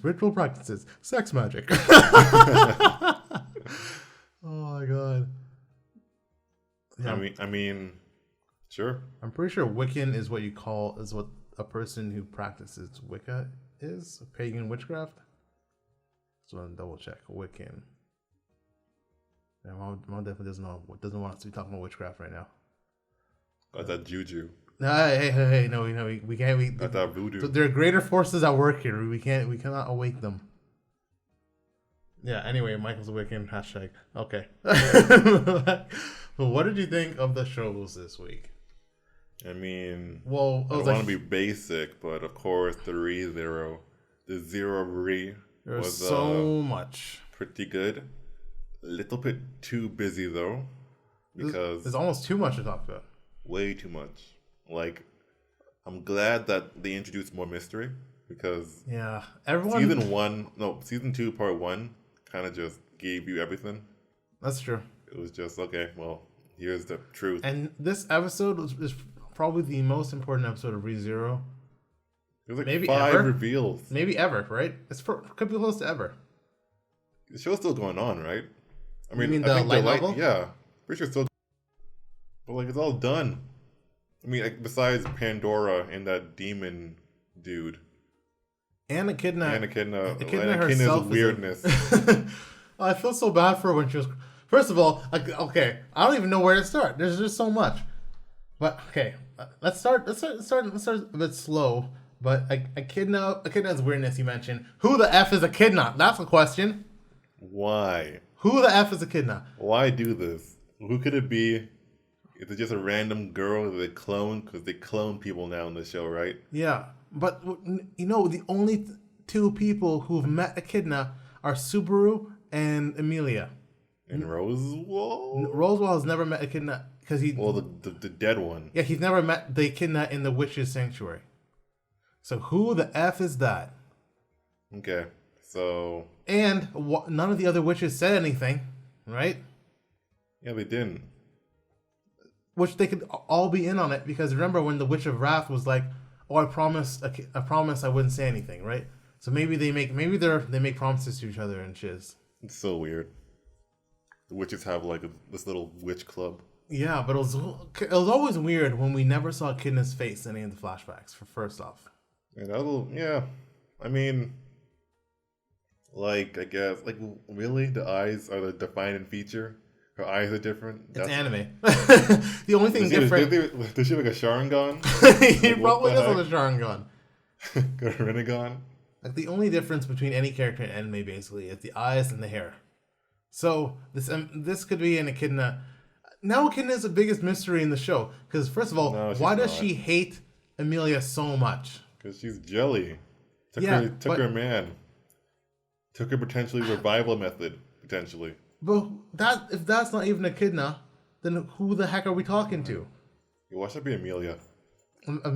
ritual practices, sex magic. Oh my god. Yeah. I mean, sure. I'm pretty sure Wiccan is what a person who practices Wicca is, pagan witchcraft. So I'm double check Wiccan. Yeah, Mom definitely doesn't want us to be talking about witchcraft right now. I thought juju. No, hey, no, we can't. I thought voodoo. There are greater forces at work here. We cannot awake them. Yeah. Anyway, Michael's a Wiccan. #. Okay. But what did you think of the shows this week? I mean, Well, I don't want to be basic, but of course the Re:Zero, the Zero Re. There was so much. Pretty good. A little bit too busy though, because there's almost too much to talk about. Way too much. Like, I'm glad that they introduced more mystery because season 2 part 1 kind of just gave you everything. That's true. It was just okay. Well, here's the truth. And this episode is probably the most important episode of ReZero. There's like maybe 5 reveals. Maybe ever, right? Could be close to ever. The show's still going on, right? I mean, you mean the light level? Yeah. Pretty sure it's still. But like, it's all done. I mean, like, besides Pandora and that demon dude. And Echidna's weirdness. I feel so bad for her when she was. First of all, okay, I don't even know where to start. There's just so much. But okay, let's start a bit slow. But Echidna's weirdness you mentioned. Who the F is Echidna? That's the question. Why? Who the F is Echidna? Why do this? Who could it be? Is it just a random girl that they clone? Because they clone people now in the show, right? Yeah, but the only two people who've met Echidna are Subaru and Emilia. And Rosewall? Rosewall has never met Echidna because he. Well, the dead one. Yeah, he's never met the Echidna in the Witch's Sanctuary. So who the F is that? Okay, so. And none of the other witches said anything, right? Yeah, they didn't. Which they could all be in on it because remember when the Witch of Wrath was like, "Oh, I promise I wouldn't say anything," right? So maybe they make promises to each other and shiz. It's so weird. The witches have like this little witch club. Yeah, but it was always weird when we never saw Echidna's face in any of the flashbacks. First off, yeah, I mean, like I guess really the eyes are the defining feature. Her eyes are different. It's anime. The only thing different. Does she have like a Sharingan? He probably does have a Sharingan. Got a Rinnegan. Like the only difference between any character in anime basically is the eyes and the hair. So this could be an Echidna. Now Echidna is the biggest mystery in the show because first of all, why does she hate Emilia so much? Because she's jelly. Took her man. Took her potentially revival method potentially. But if that's not even Echidna, then who the heck are we talking to? Why should it be Emilia?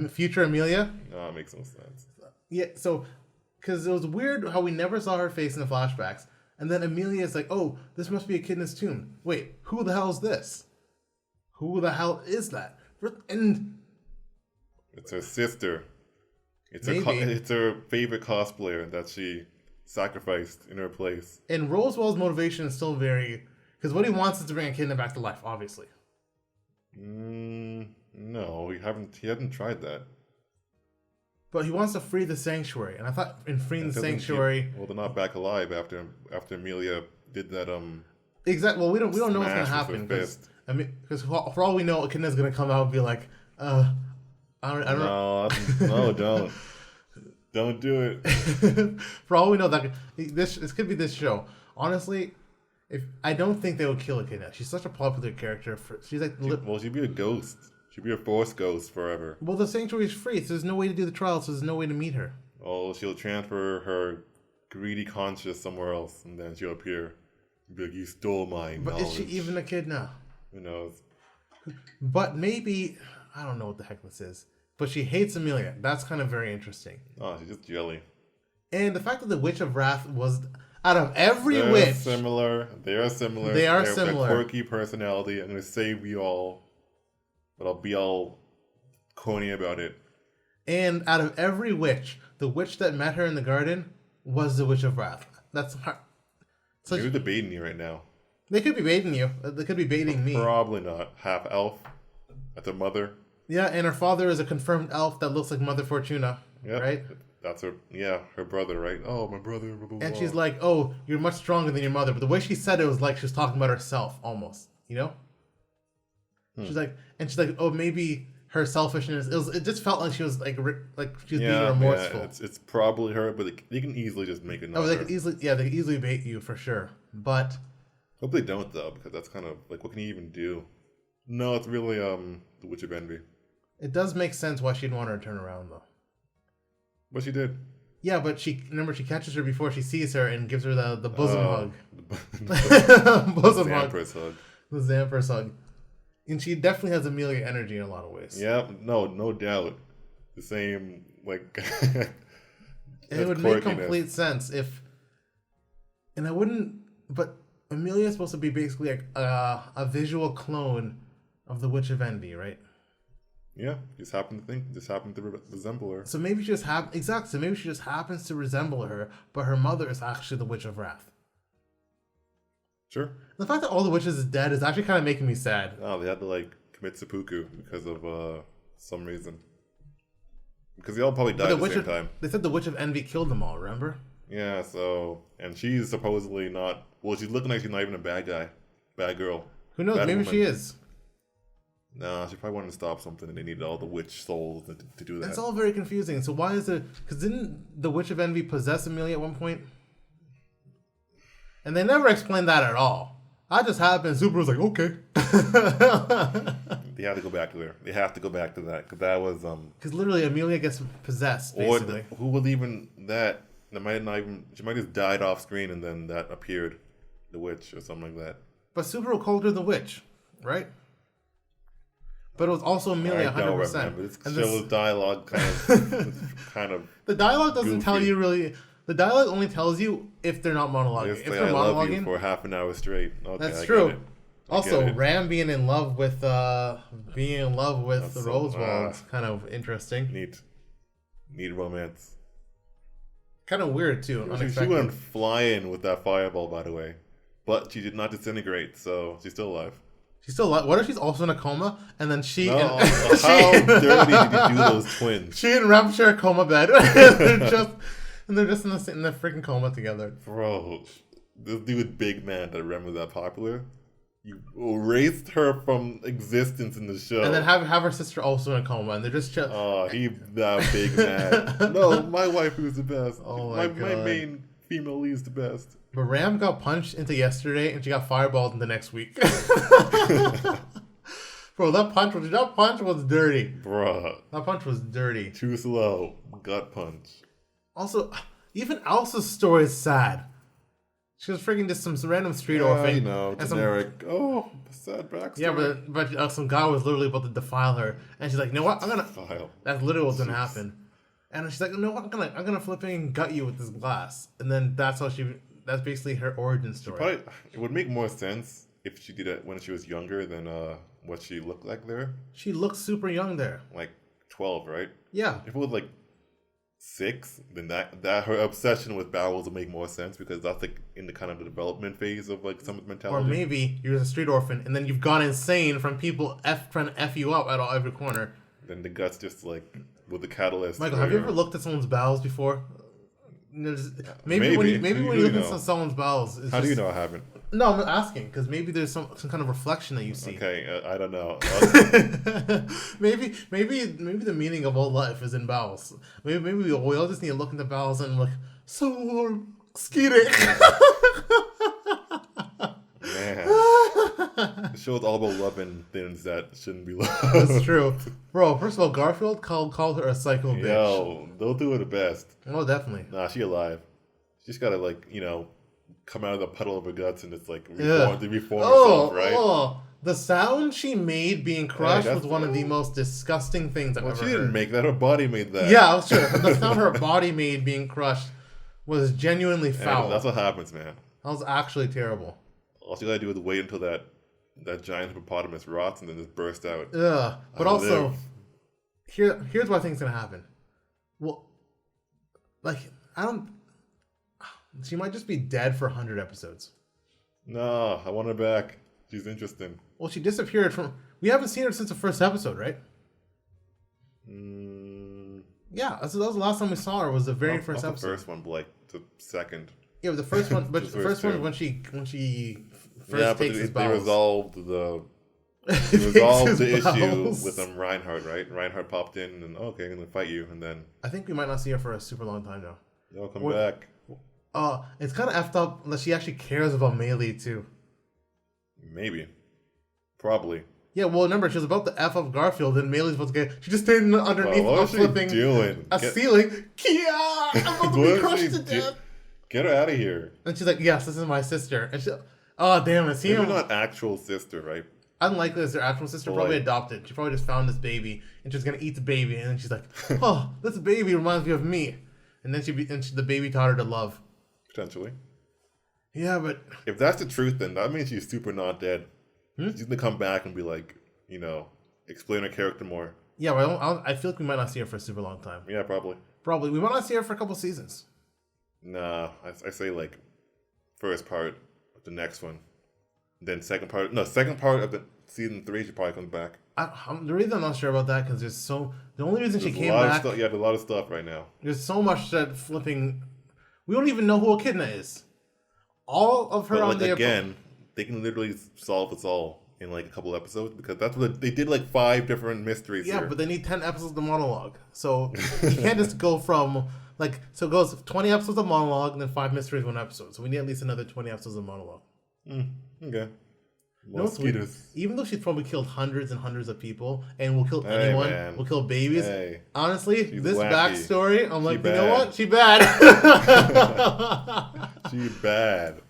Future Emilia? No, it makes no sense. Yeah, so because it was weird how we never saw her face in the flashbacks. And then Emilia is like, oh, this must be Echidna's tomb. Wait, who the hell is this? Who the hell is that? And it's her sister. It's her favorite cosplayer that she sacrificed in her place. And Rosewell's motivation is still very... Because what he wants is to bring Echidna back to life, obviously. No, he hasn't tried that. But he wants to free the sanctuary, and I thought in freeing the sanctuary, they're not back alive after Emilia did that. Exactly. Well, we don't know what's gonna happen because for all we know, Echidna's gonna come out and be like, I don't know. No, don't do it. For all we know, that this could be this show. Honestly, I don't think they would kill Echidna. She's such a popular character. She'd be a ghost. She'd be a force ghost forever. Well, the sanctuary is free, so there's no way to do the trial, so there's no way to meet her. Oh, she'll transfer her greedy conscience somewhere else, and then she'll appear and be like, you stole my knowledge. But is she even a kid now? Who knows? But maybe, I don't know what the heck this is, but she hates Emilia. That's kind of very interesting. Oh, she's just jelly. And the fact that the Witch of Wrath was, out of every witch... They are similar. They have a quirky personality. I'm going to save you all. But I'll be all corny about it. And out of every witch, the witch that met her in the garden was the Witch of Wrath. That's hard. They're debating you right now. They could be baiting you. They could be baiting me. Probably not. Half elf. That's her mother. Yeah, and her father is a confirmed elf that looks like Mother Fortuna. Yep. Right? That's her. Yeah, her brother, right? Oh, my brother. Blah, blah, blah. And she's like, oh, you're much stronger than your mother. But the way she said it was like she was talking about herself almost. You know? She's like, oh, maybe her selfishness. It just felt like she was like she was being remorseful. Yeah, it's probably her, but they can easily just make it. They could easily bait you for sure. But hope they don't though, because that's kind of like, what can you even do? No, it's really the Witch of Envy. It does make sense why she'd want her to turn around though. But she did. Yeah, but she catches her before she sees her and gives her the bosom hug. Bosom hug. The Zamper's hug. And she definitely has Amelia energy in a lot of ways. Yeah, no doubt. The same, like... And it would make complete sense if... And I wouldn't... But Amelia is supposed to be basically like a visual clone of the Witch of Envy, right? Yeah, just happened to resemble her. So maybe she just So maybe she just happens to resemble her, but her mother is actually the Witch of Wrath. Sure. The fact that all the witches is dead is actually kind of making me sad. Oh, they had to like commit seppuku because of some reason. Because they all probably died at the same time. They said the Witch of Envy killed them all, remember? Yeah, so... And she's supposedly not... Well, she's looking like she's not even a bad guy. Bad girl. Who knows? Maybe she is. Nah, she probably wanted to stop something and they needed all the witch souls to do that. That's all very confusing. So why is it... Because didn't the Witch of Envy possess Amelia at one point? And they never explained that at all. That just happened. Super was like, okay. They have to go back to there. They have to go back to that. Because that was... Because literally Amelia gets possessed, basically. Or who would even... That might not even... She might just died off screen and then that appeared. The witch or something like that. But Super called her the witch, right? But it was also Amelia 100%. Remember. It shows dialogue kind of The dialogue doesn't goofy. tell you really... The dialogue only tells you if they're not monologuing. If they're monologuing... love you for half an hour straight. Okay, that's true. Also, Ram being in love with the Rosewall is kind of interesting. Neat romance. Kind of weird too. She went flying with that fireball, by the way, but she did not disintegrate, so she's still alive. She's still alive. What if she's also in a coma and then she? No, how dirty did you do those twins? She and Ram share a coma bed. they're just in the freaking coma together. Bro, this dude, big man, that Rem was that popular. You erased her from existence in the show. And then have her sister also in a coma, and they're just chill. Oh, he that big man. No, my wife was the best. Oh my main female lead is the best. But Ram got punched into yesterday, and she got fireballed in the next week. Bro, that punch was dirty. Bro, that punch was dirty. Too slow. Gut punch. Also, even Elsa's story is sad. She was freaking just some random street orphan. You know, generic. Sad backstory. Yeah, but some guy was literally about to defile her, and she's like, "You know what? I'm gonna." That's literally what's gonna happen. And she's like, "No, I'm gonna flipping gut you with this glass." And then that's how she. That's basically her origin story. It would make more sense if she did it when she was younger than what she looked like there. She looked super young there. Like 12, right? Yeah. If it was like 6, then that her obsession with bowels would make more sense because that's like in the kind of the development phase of like someone's mentality. Or maybe you're a street orphan and then you've gone insane from people trying to F you up at every corner. Then the guts just like with the catalyst. Michael, have you ever looked at someone's bowels before? Maybe when you look at someone's bowels. How do you know I haven't? No, I'm asking because maybe there's some kind of reflection that you see. Okay, I don't know. maybe the meaning of all life is in bowels. Maybe we all just need to look in the bowels and look so warm, skeeting. Man, the show's all about loving things that shouldn't be loved. That's true, bro. First of all, Garfield called her a psycho bitch. Yo, they'll do her the best. Oh, definitely. Nah, she alive. She's gotta come out of the puddle of her guts and it's like reform herself, right? Oh, the sound she made being crushed was one of the most disgusting things I've ever heard. She didn't make that. Her body made that. Yeah, sure. The sound her body made being crushed was genuinely foul. That's what happens, man. That was actually terrible. All you gotta do is wait until that giant hippopotamus rots and then just burst out. Yeah, but also, here's what I think is gonna happen. Well, she might just be dead for 100 episodes. No, I want her back. She's interesting. Well, she disappeared from... We haven't seen her since the first episode, right? Yeah, that was the last time we saw her. Was the very first episode. The first one, but like the second. Yeah, but the first one. But the first one when she first takes his bowels. They resolved the issue with Reinhardt, right? Reinhardt popped in and okay, I'm gonna fight you, and then I think we might not see her for a super long time now. They'll come back. It's kind of effed up that she actually cares about Melee too. Maybe, probably. Yeah, well, remember, she was about to F up Garfield, and Maylee's about to get... She just stayed underneath what was she flipping doing? a ceiling. Kia! I'm about to be crushed to death. Get her out of here. And she's like, yes, this is my sister. And she... Oh, damn it. Maybe not actual sister, right? Unlikely as their actual sister, probably adopted. She probably just found this baby, and she's going to eat the baby, and then she's like, oh, this baby reminds me of me. And then the baby taught her to love. Potentially. Yeah, but... If that's the truth, then that means she's super not dead. She's going to come back and be like, explain her character more. Yeah, but I feel like we might not see her for a super long time. Yeah, probably. Probably. We might not see her for a couple seasons. Nah, I say like first part of the next one. Then second part of the season 3 she probably comes back. The reason I'm not sure about that, because the only reason she came back... there's a lot of stuff right now. There's so much that flipping... We don't even know who Echidna is. All of her on the... Again, they can literally solve this all in like a couple episodes, because that's what they did, like 5 different mysteries here. But they need 10 episodes of monologue. So you can't just go from... So it goes 20 episodes of monologue and then 5 mysteries, 1 episode. So we need at least another 20 episodes of monologue. Okay. Mosquitoes. Even though she's probably killed hundreds and hundreds of people and will kill anyone, man. will kill babies. Hey. Honestly, She's this wacky. backstory, I'm like, you know what? She bad. She bad.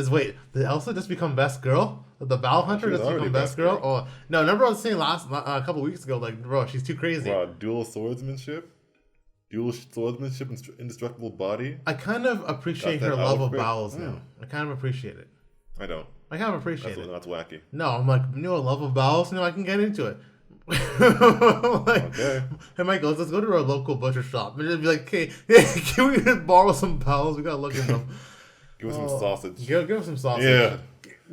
Wait, did Elsa just become best girl? The Bow Hunter just become best girl? Oh no! Remember I was saying a couple weeks ago, like, bro, she's too crazy. Wow, dual swordsmanship, indestructible body. I kind of appreciate her love of bowels now. I kind of appreciate it. I don't. I kind of appreciate it. That's wacky. No, I'm like, love of bowels. I can get into it. Okay. Hey, Michael, let's go to our local butcher shop and just be like, hey, can we just borrow some bowels? We gotta look at them. Give us some sausage. Give us some sausage. Yeah.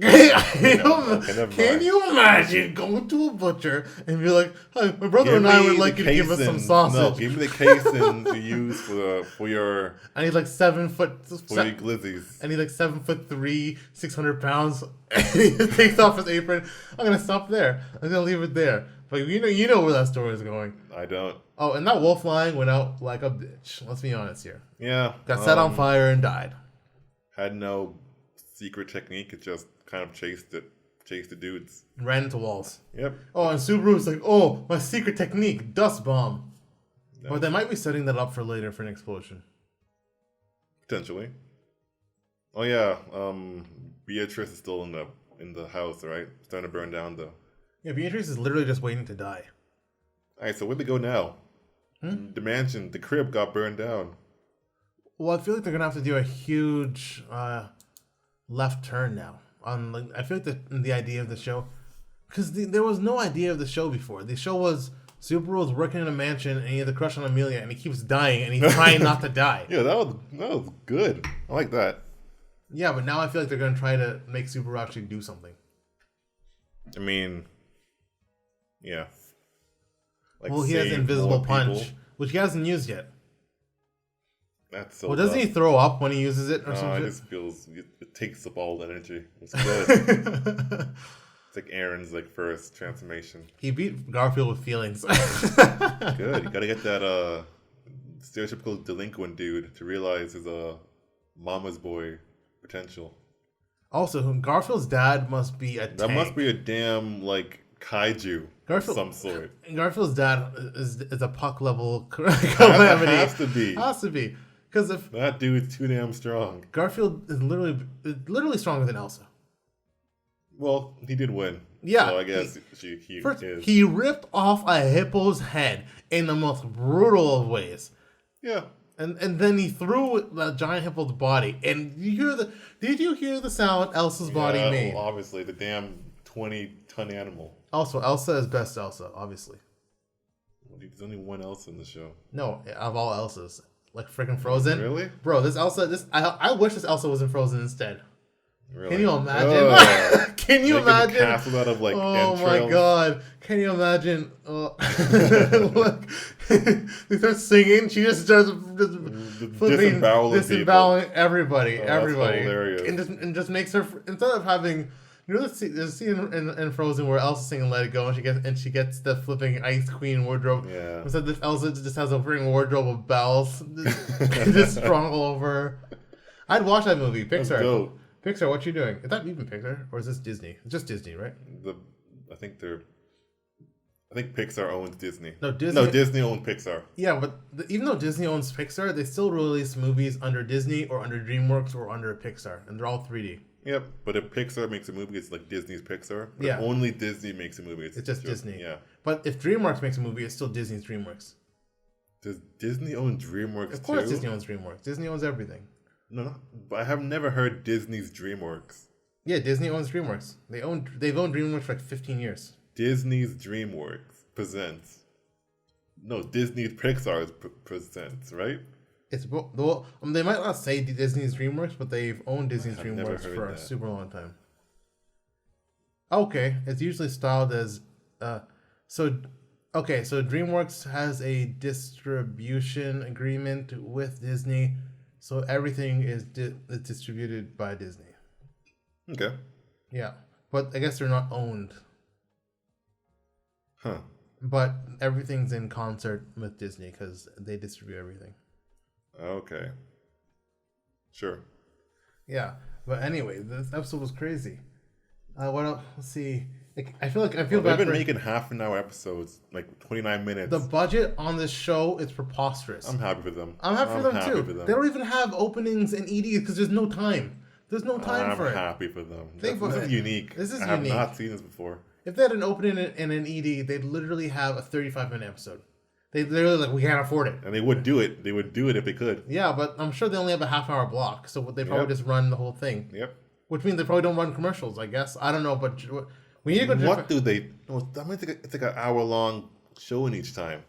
Can you imagine going to a butcher and be like, "Hi, my brother and I would like you to give us some sausage." No, give me the casing to use for your. And he's like 7 foot. For your glizzies. And he's like 7'3", 600 pounds. And he takes off his apron. I'm gonna stop there. I'm gonna leave it there. But you know where that story is going. I don't. Oh, and that wolf lion went out like a bitch. Let's be honest here. Yeah. Got set on fire and died. Had no secret technique. It just kind of chased the dudes. Ran into walls. Yep. Oh, and Subaru's like, oh, my secret technique, dust bomb. No. But they might be setting that up for later for an explosion. Potentially. Oh yeah, Beatrice is still in the house, right? Starting to burn down though. Yeah, Beatrice is literally just waiting to die. Alright, so where'd they go now? The mansion, the crib got burned down. Well, I feel like they're gonna have to do a huge left turn now. I feel like the idea of the show, because there was no idea of the show before. The show was Subaru was working in a mansion and he had a crush on Amelia and he keeps dying and he's trying not to die. Yeah, that was good. I like that. Yeah, but now I feel like they're gonna try to make Subaru actually do something. I mean, yeah. Like, well, he has Invisible Punch, which he hasn't used yet. That's so. Well, doesn't he throw up when he uses it or something? It just feels it takes up all the energy. It's good. It's like Aaron's first transformation. He beat Garfield with feelings. Good. You gotta get that stereotypical delinquent dude to realize his mama's boy potential. Also, Garfield's dad must be a tank. That must be a damn kaiju of some sort. Garfield's dad is a puck level calamity. Has to be. Has to be. Because if that dude's too damn strong. Garfield is literally stronger than Elsa. Well, he did win. Yeah. So I guess he is. He ripped off a hippo's head in the most brutal of ways. Yeah. And then he threw the giant hippo's body. And did you hear the sound Elsa's body made? Well, obviously, the damn 20-ton animal. Also, Elsa is best Elsa, obviously. Well, there's only one Elsa in the show. No, of all Elsas. Like freaking Frozen. Really? Bro, this Elsa, I wish this Elsa was in Frozen instead. Really? Can you imagine? Can you imagine? A castle out of oh entrails. My god! Can you imagine? Look, they start singing. She just starts disemboweling everybody. Everybody. Hilarious. And just makes her, instead of having, there's a scene in Frozen where Elsa's singing "Let It Go" and she gets the flipping Ice Queen wardrobe. Yeah. Instead, this Elsa just has a freaking wardrobe of bells just strung all over her. I'd watch that movie. Pixar, what you doing? Is that even Pixar or is this Disney? It's just Disney, right? I think they're I think Pixar owns Disney. No, Disney. No, Disney owns Pixar. Yeah, but even though Disney owns Pixar, they still release movies under Disney or under DreamWorks or under Pixar, and they're all 3D. Yep, but if Pixar makes a movie, it's like Disney's Pixar. But Yeah. if only Disney makes a movie. It's just Disney. Yeah. But if DreamWorks makes a movie, it's still Disney's DreamWorks. Does Disney own DreamWorks Of course too? Disney owns DreamWorks. Disney owns everything. No, but I have never heard Disney's DreamWorks. Yeah, Disney owns DreamWorks. They've owned DreamWorks for like 15 years. Disney's DreamWorks presents. No, Disney's Pixar presents, right? It's well, they might not say Disney's DreamWorks, but they've owned Disney's I've never DreamWorks heard for a that. super long time. Okay, it's usually styled as so DreamWorks has a distribution agreement with Disney, so everything is distributed by Disney. Okay. Yeah, but I guess they're not owned. Huh. But everything's in concert with Disney because they distribute everything. Okay. Sure. Yeah, but anyway, this episode was crazy. What else? Let's see. I feel They've bad been for making half-an-hour episodes, like 29 minutes. the budget on this show is preposterous. I'm happy for them. I'm happy for them too. They don't even have openings and EDs because there's no time. There's no time for it. I'm happy for them. Think This about is it. unique. This is I have unique. not seen this before. If they had an opening and an ED, they'd literally have a 35-minute episode. They literally like we can't afford it. And they would do it. They would do it if they could. Yeah, but I'm sure they only have a half-hour block, so they probably just run the whole thing. Yep. Which means they probably don't run commercials. I guess I don't know, but we need to go. What do they? No, I mean, it's like an hour-long show in each time,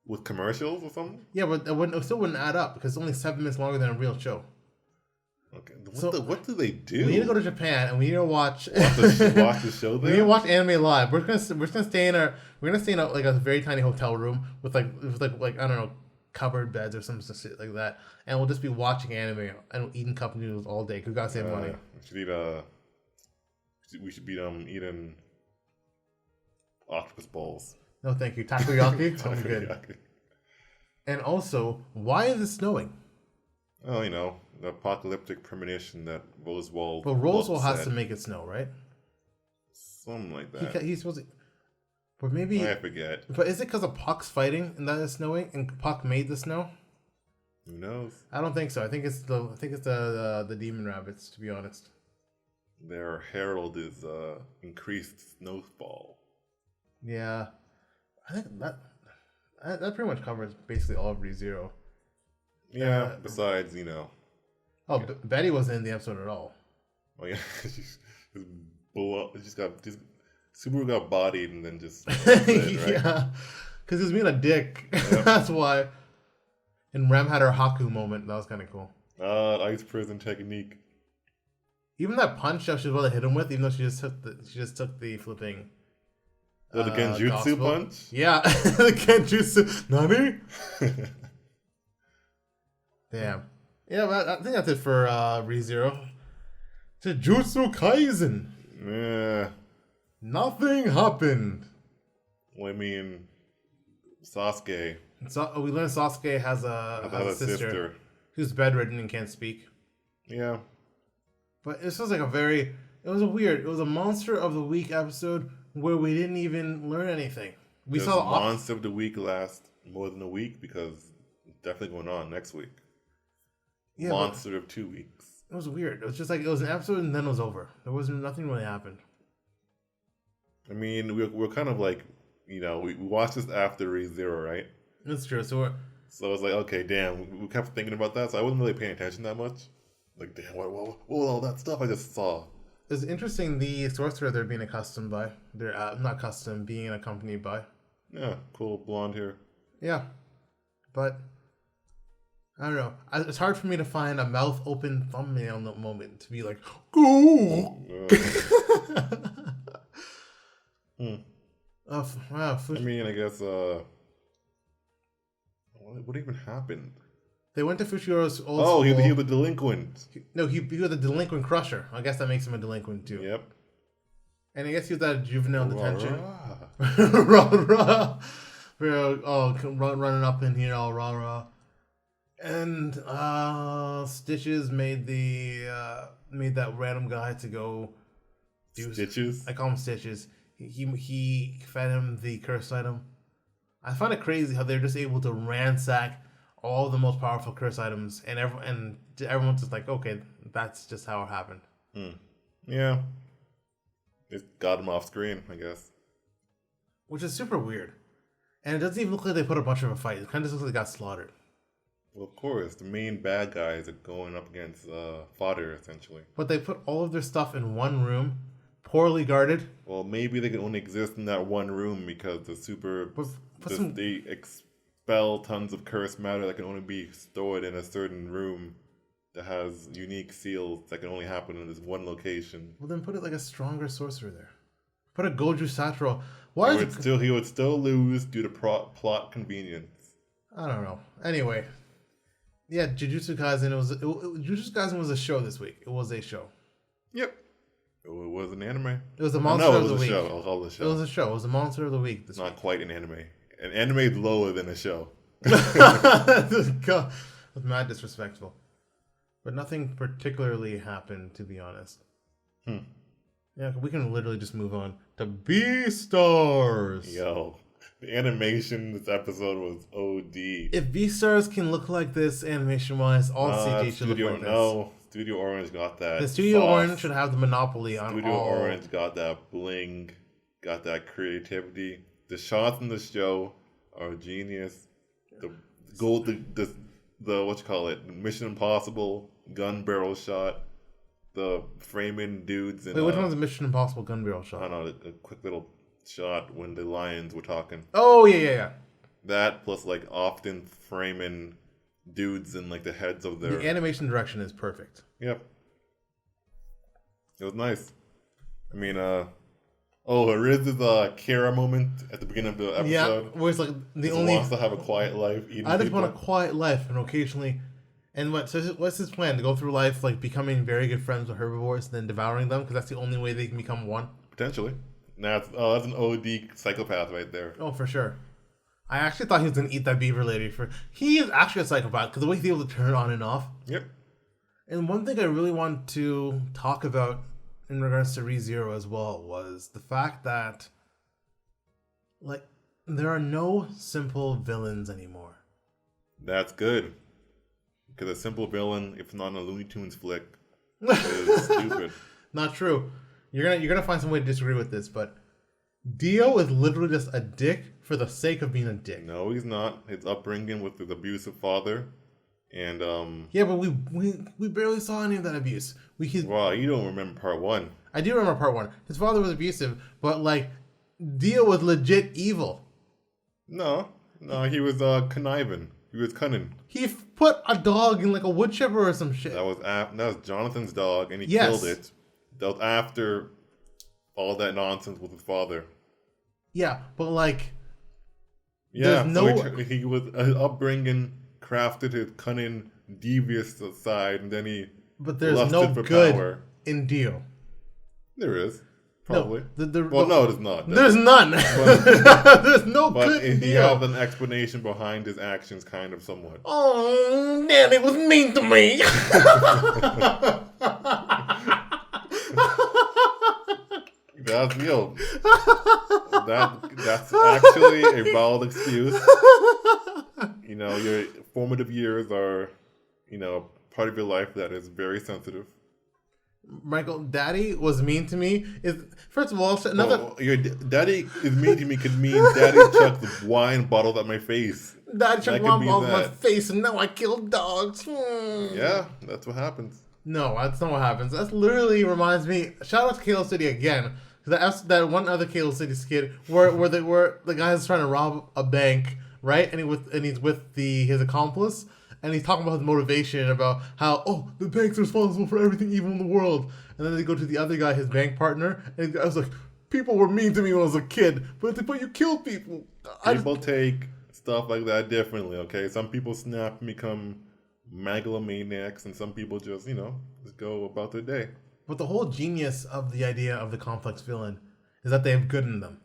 with commercials or something. Yeah, but it still wouldn't add up because it's only 7 minutes longer than a real show. Okay. So, What do they do? We need to go to Japan and we need to watch watch the show we there. need to watch anime live. We're gonna stay in like a very tiny hotel room with like I don't know, cupboard beds or some shit like that, and we'll just be watching anime and eating cup noodles all day. Cause we gotta save money. We should be eating octopus balls. No, thank you. Takoyaki. Sounds good. Takoyaki. And also, why is it snowing? Oh, the apocalyptic premonition that Roswell. But Roswell has said. to make it snow, right? Something like that. He's supposed to. But maybe. I forget. But is it because of Puck's fighting and that it's snowing and Puck made the snow? Who knows? I don't think so. I think it's the demon rabbits, to be honest. Their herald is increased snowfall. Yeah, I think that pretty much covers basically all of ReZero. Yeah. Besides, Oh, Betty wasn't in the episode at all. Oh yeah, Subaru got bodied and then just right? Yeah, because he was being a dick. Yep. That's why. And Rem had her Haku moment. That was kind of cool. Ice prison technique. Even that punch that she was about to hit him with, even though she just took the flipping. The Genjutsu gospel. punch? Yeah, the Genjutsu. Nani? Damn. Yeah, but I think that's it for ReZero. Jujutsu Kaisen. Yeah. Nothing happened. Well, I mean, Sasuke. So we learned Sasuke has a sister who's bedridden and can't speak. Yeah. But this was like it was a Monster of the Week episode where we didn't even learn anything. We saw the Monster of the Week last more than a week because it's definitely going on next week. Yeah, Monster of 2 weeks. It was weird. It was just like it was an episode and then it was over. Nothing really happened. I mean, we're kind of like, we watched this after ReZero, right? That's true. So it's like, okay, damn, we kept thinking about that, so I wasn't really paying attention that much. Like, damn, what all that stuff I just saw. It's interesting the sorcerer they're being accustomed by. They're not accustomed, being accompanied by. Yeah, cool blonde hair. Yeah, but I don't know. It's hard for me to find a mouth open thumbnail moment to be like, go. Wow. I mean, I guess. What even happened? They went to Fushiro's old school. He was a delinquent. He was a delinquent crusher. I guess that makes him a delinquent too. Yep. And I guess he was at juvenile detention. Rah, rah. Running up in here all rah rah. And Stitches made that random guy to go do Stitches? I call him Stitches. he fed him the cursed item. I find it crazy how they're just able to ransack all the most powerful curse items, and everyone's just like, okay, that's just how it happened. Yeah. It got him off screen, I guess. Which is super weird. And it doesn't even look like they put a bunch of a fight. It kind of just looks like they got slaughtered. Well, of course, the main bad guys are going up against fodder, essentially. But they put all of their stuff in one room, poorly guarded. Well, maybe they can only exist in that one room because they expel tons of cursed matter that can only be stored in a certain room that has unique seals that can only happen in this one location. Well, then put it like a stronger sorcerer there. Put a Goju Satro. He would still lose due to plot convenience. I don't know. Anyway, yeah, Jujutsu Kaisen. Jujutsu Kaisen was a show this week. It was a show. Yep. It was an anime. It was a monster of the week. I'll call it a show. It was a show. It was a monster of the week this week. Not quite an anime. An anime is lower than a show. God, that's mad disrespectful. But nothing particularly happened, to be honest. Yeah, we can literally just move on to Beastars. Yo, the animation this episode was OD. If Beastars can look like this animation-wise, all CG should look like this. No, Studio Orange got that. The Studio Orange should have the monopoly on Studio Orange got that bling, got that creativity. The shots in the show are genius. The what you call it, Mission Impossible gun barrel shot. The framing dudes. Wait, which one's the Mission Impossible gun barrel shot? I don't know, a quick little shot when the lions were talking. Oh, yeah. That plus like often framing dudes and like the heads of their... The animation direction is perfect. Yep. It was nice. I mean, there is this Kira moment at the beginning of the episode. Yeah, where it's like he wants to have a quiet life. I just want a quiet life, and occasionally... And what's his plan? To go through life like becoming very good friends with herbivores and then devouring them? Because that's the only way they can become one? Potentially. That's an OD psychopath right there. Oh, for sure. I actually thought he was going to eat that beaver lady. He is actually a psychopath because the way he's able to turn it on and off. Yep. And one thing I really want to talk about in regards to ReZero as well was the fact that like there are no simple villains anymore. That's good. Because a simple villain, if not a Looney Tunes flick, is stupid. Not true. You're gonna find some way to disagree with this, but Dio is literally just a dick for the sake of being a dick. No, he's not. His upbringing with his abusive father, and yeah, but we barely saw any of that abuse. Wow, you don't remember part one. I do remember part one. His father was abusive, but like Dio was legit evil. No, he was conniving. He was cunning. He put a dog in like a wood chipper or some shit. That was Jonathan's dog, and he killed it. That was after all that nonsense with his father. Yeah, but like, yeah, he was upbringing crafted his cunning, devious side, and then he. But there's no good power in Dio. There is. Probably. No, no, there's not. There's none. There's no good in Dio. He has an explanation behind his actions, kind of, somewhat. Oh, Daddy was mean to me. That's actually a valid excuse. You know, your formative years are, part of your life that is very sensitive. Michael, Daddy was mean to me. First of all, your daddy is mean to me could mean Daddy chucked the wine bottle at my face. Daddy chucked wine bottle at my face, and now I kill dogs. Yeah, that's what happens. No, that's not what happens. That literally reminds me. Shout out to Kalo City again. That one other Kalo City skit where the guy is trying to rob a bank, right? And he's with his accomplice. And he's talking about his motivation about how, the bank's responsible for everything evil in the world. And then they go to the other guy, his bank partner, and I was like, people were mean to me when I was a kid, but you killed people. People take stuff like that differently, okay? Some people snap and become megalomaniacs, and some people just go about their day. But the whole genius of the idea of the complex villain is that they have good in them.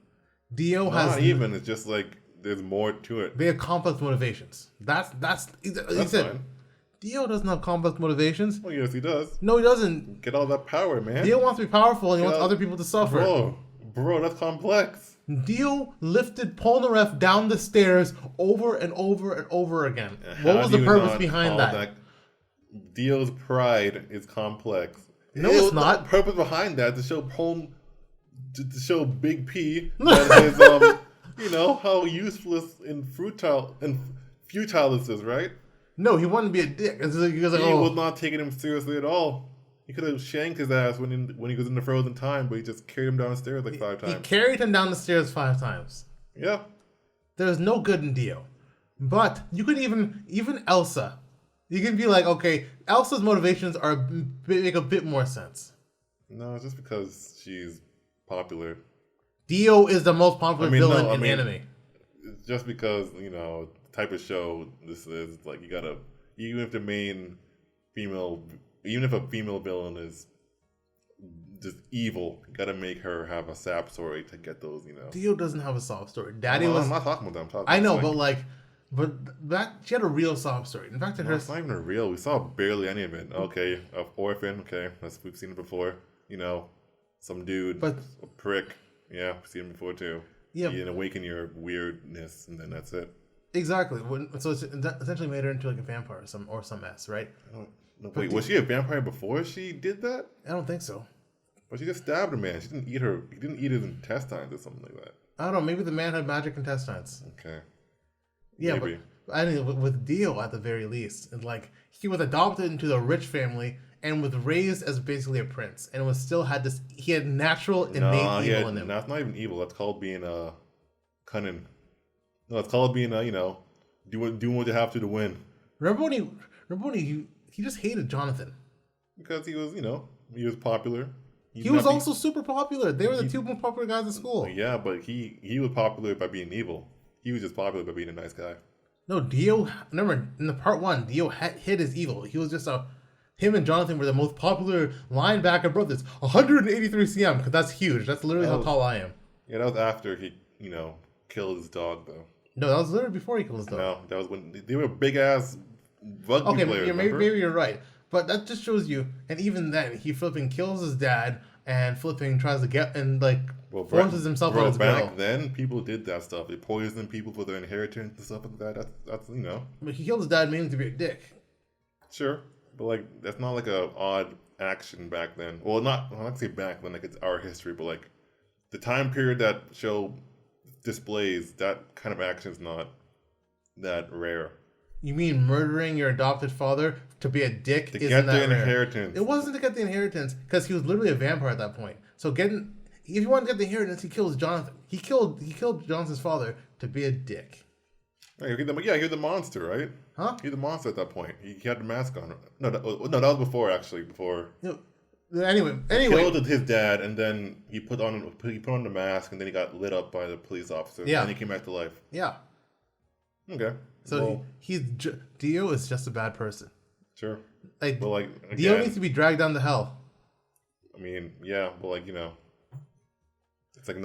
Dio has... Not even, it's just like... There's more to it. They have complex motivations. That's he said. Fine. Dio doesn't have complex motivations. Oh, yes, he does. No, he doesn't. Get all that power, man. Dio wants to be powerful and he wants other people to suffer. Bro, that's complex. Dio lifted Polnareff down the stairs over and over and over again. What was How do the you purpose not behind call that? Dio's pride is complex. No, it's not. The purpose behind that to show Big P that his how useless and futile this is, right? No, he wanted to be a dick. He was not taking him seriously at all. He could have shanked his ass when he was in the frozen time, but he just carried him downstairs like 5 times. He carried him down the stairs 5 times. Yeah. There's no good in Dio. But you could even Elsa. You can be like, okay, Elsa's motivations make a bit more sense. No, it's just because she's popular. Dio is the most popular villain in anime. It's just because, the type of show this is, like, you gotta, even if a female villain is just evil, you gotta make her have a sap story to get those, Dio doesn't have a soft story. I'm not talking about them. I know, but that she had a real soft story. In fact, it's not even a real. We saw barely any of it. Okay, an orphan. Okay, we've seen it before. Some dude, a prick. Yeah, we've seen it before too. Yeah, you awaken your weirdness, and then that's it. Exactly. So it's essentially made her into like a vampire or some mess, right? Wait, was she a vampire before she did that? I don't think so. But she just stabbed a man. She didn't eat her. He didn't eat his intestines or something like that. I don't know. Maybe the man had magic intestines. Okay. Yeah, maybe. But I mean, with Dio at the very least, and like he was adopted into the rich family and was raised as basically a prince, and he had natural innate evil in him. No, that's not even evil. That's called being cunning. No, it's called being doing what you have to win. Remember when he just hated Jonathan because he was popular. He was also super popular. They were the 2 most popular guys in school. Yeah, but he was popular by being evil. He was just popular by being a nice guy. No, Dio. Remember in the part 1, Dio hid his evil. He was just him and Jonathan were the most popular linebacker brothers. 183 cm, because that's huge. That's literally how tall I am. Yeah, that was after he killed his dog though. No, that was literally before he killed his dog. No, that was when they were big ass rugby players. Maybe you're right. But that just shows you, and even then, he flipping kills his dad and flipping tries to get and forces himself on his girl. Back then, people did that stuff. They poisoned people for their inheritance and stuff like that. That's But he killed his dad mainly to be a dick. Sure, but that's not like a odd action back then. Well, not say back then, it's our history, but the time period that show displays that kind of action is not that rare. You mean murdering your adopted father to be a dick? To get the inheritance. It wasn't to get the inheritance because he was literally a vampire at that point. So if you want to get the inheritance, he kills Jonathan. He killed Jonathan's father to be a dick. He was the monster, right? Huh? He was the monster at that point. He had the mask on. No, that was before actually. Before. Anyway, he killed his dad, and then he put on the mask, and then he got lit up by the police officer. Yeah. And then he came back to life. Yeah. Okay. So Dio is just a bad person. Sure. Dio needs to be dragged down to hell. I mean, yeah, but it's it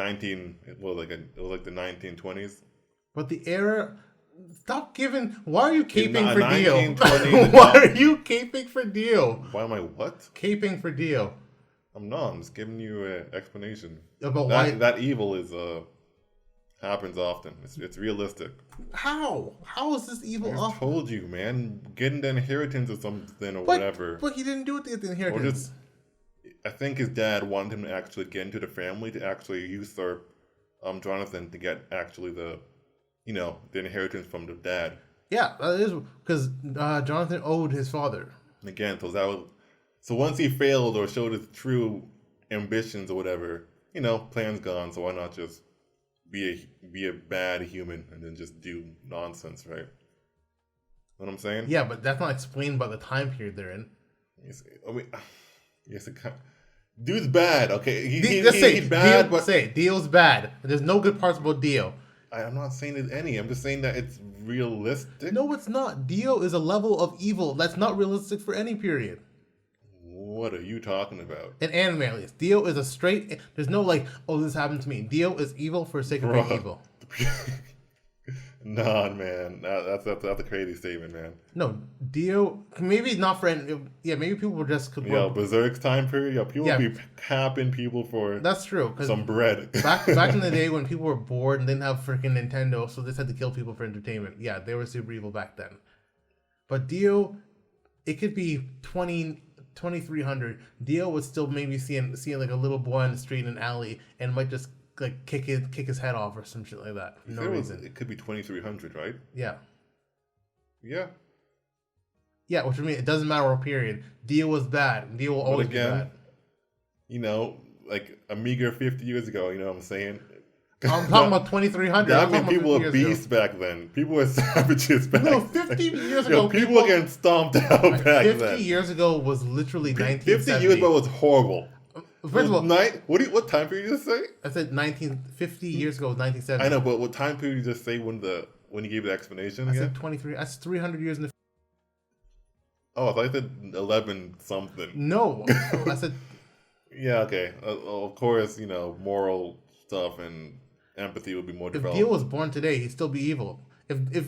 was like the 1920s. But the era. Stop giving. Why are you caping for Dio? 1920s. Why are you caping for Dio? Why am I what? Caping for Dio. I'm just giving you an explanation. About why that evil is happens often. It's realistic. How is this evil? I told you, man. Getting the inheritance or something or whatever. But he didn't do it to get the inheritance. I think his dad wanted him to actually get into the family to actually usurp Jonathan to get actually the inheritance from the dad. Yeah, that is because Jonathan owed his father. Again, so once he failed or showed his true ambitions or whatever, plan's gone. So why not just be a bad human and then just do nonsense, right? Know what I'm saying? Yeah, but that's not explained by the time period they're in. Dude's bad. Okay, he's bad. But Dio's bad. There's no good parts about Dio. I'm not saying there's any. I'm just saying that it's realistic. No, it's not. Dio is a level of evil that's not realistic for any period. What are you talking about? In anime, at least. Dio is a straight... There's no this happened to me. Dio is evil for the sake of being evil. Nah, man. That's a crazy statement, man. No, Dio. Maybe not for. Yeah, maybe people were just. Yo, Berserk's time period. Yo, people be capping people for. That's true. Some bread. back in the day when people were bored and didn't have freaking Nintendo, so they just had to kill people for entertainment. Yeah, they were super evil back then. But Dio, it could be 2300. Dio would still maybe seeing like a little boy on the street in an alley and might just like kick his head off or some shit like that. No reason. It could be 2300, right? Yeah. Yeah. Yeah, which means it doesn't matter what period. Dio was bad. Dio will always be bad. You know, like a meager 50 years ago, you know what I'm saying? I'm talking about 2300. I mean, people were beasts back then. People were savages back then. No, 50 years ago. People were getting stomped out back 50 then. 50 years ago was literally 1970. 50 years ago was horrible. First of all, what time period did you just say? I said 50 years ago was 1970. I know, but what time period did you just say when you gave the explanation? I said 23. That's 300 years in the. Oh, I thought you said 11 something. No, I said. Yeah, okay. Of course, you know, moral stuff and empathy would be more developed. If Dio was born today, he'd still be evil.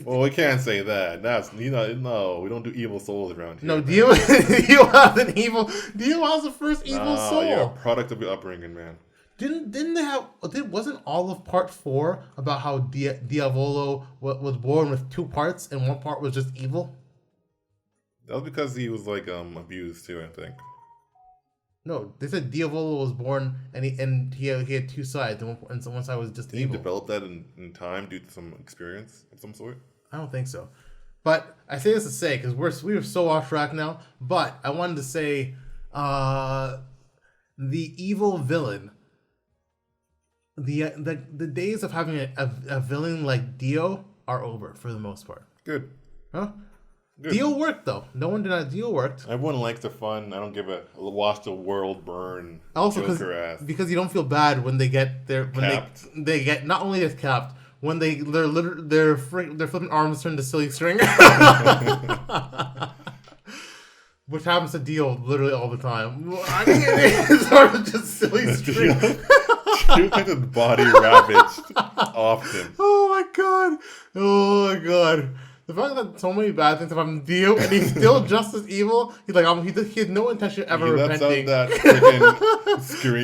Well, we can't say that. That's no, we don't do evil souls around here. No, Dio has an evil. Dio has the first evil soul. You're a product of your upbringing, man. Didn't they have? Wasn't all of part 4 about how Diavolo was born with 2 parts and 1 part was just evil? That was because he was like abused too, I think. No, they said Diavolo was born and he had 2 sides, and so one side was just evil. Did he develop that in time due to some experience of some sort? I don't think so. But I say this to say, because we're so off track now, but I wanted to say the evil villain, the days of having a villain like Dio are over for the most part. Good. Huh? Good. Dio worked though. No one denied Dio worked. Everyone likes the fun. I don't give a watch the world burn. Also, because you don't feel bad when they get they get not only as capped when their flipping arms turn to silly string, which happens to Dio literally all the time. I mean, it's sort of just silly string. Dio gets his body ravaged often. Oh my god. The fact that so many bad things have happened to Dio and he's still just as evil, he's like, he had no intention of ever repenting. That freaking scream.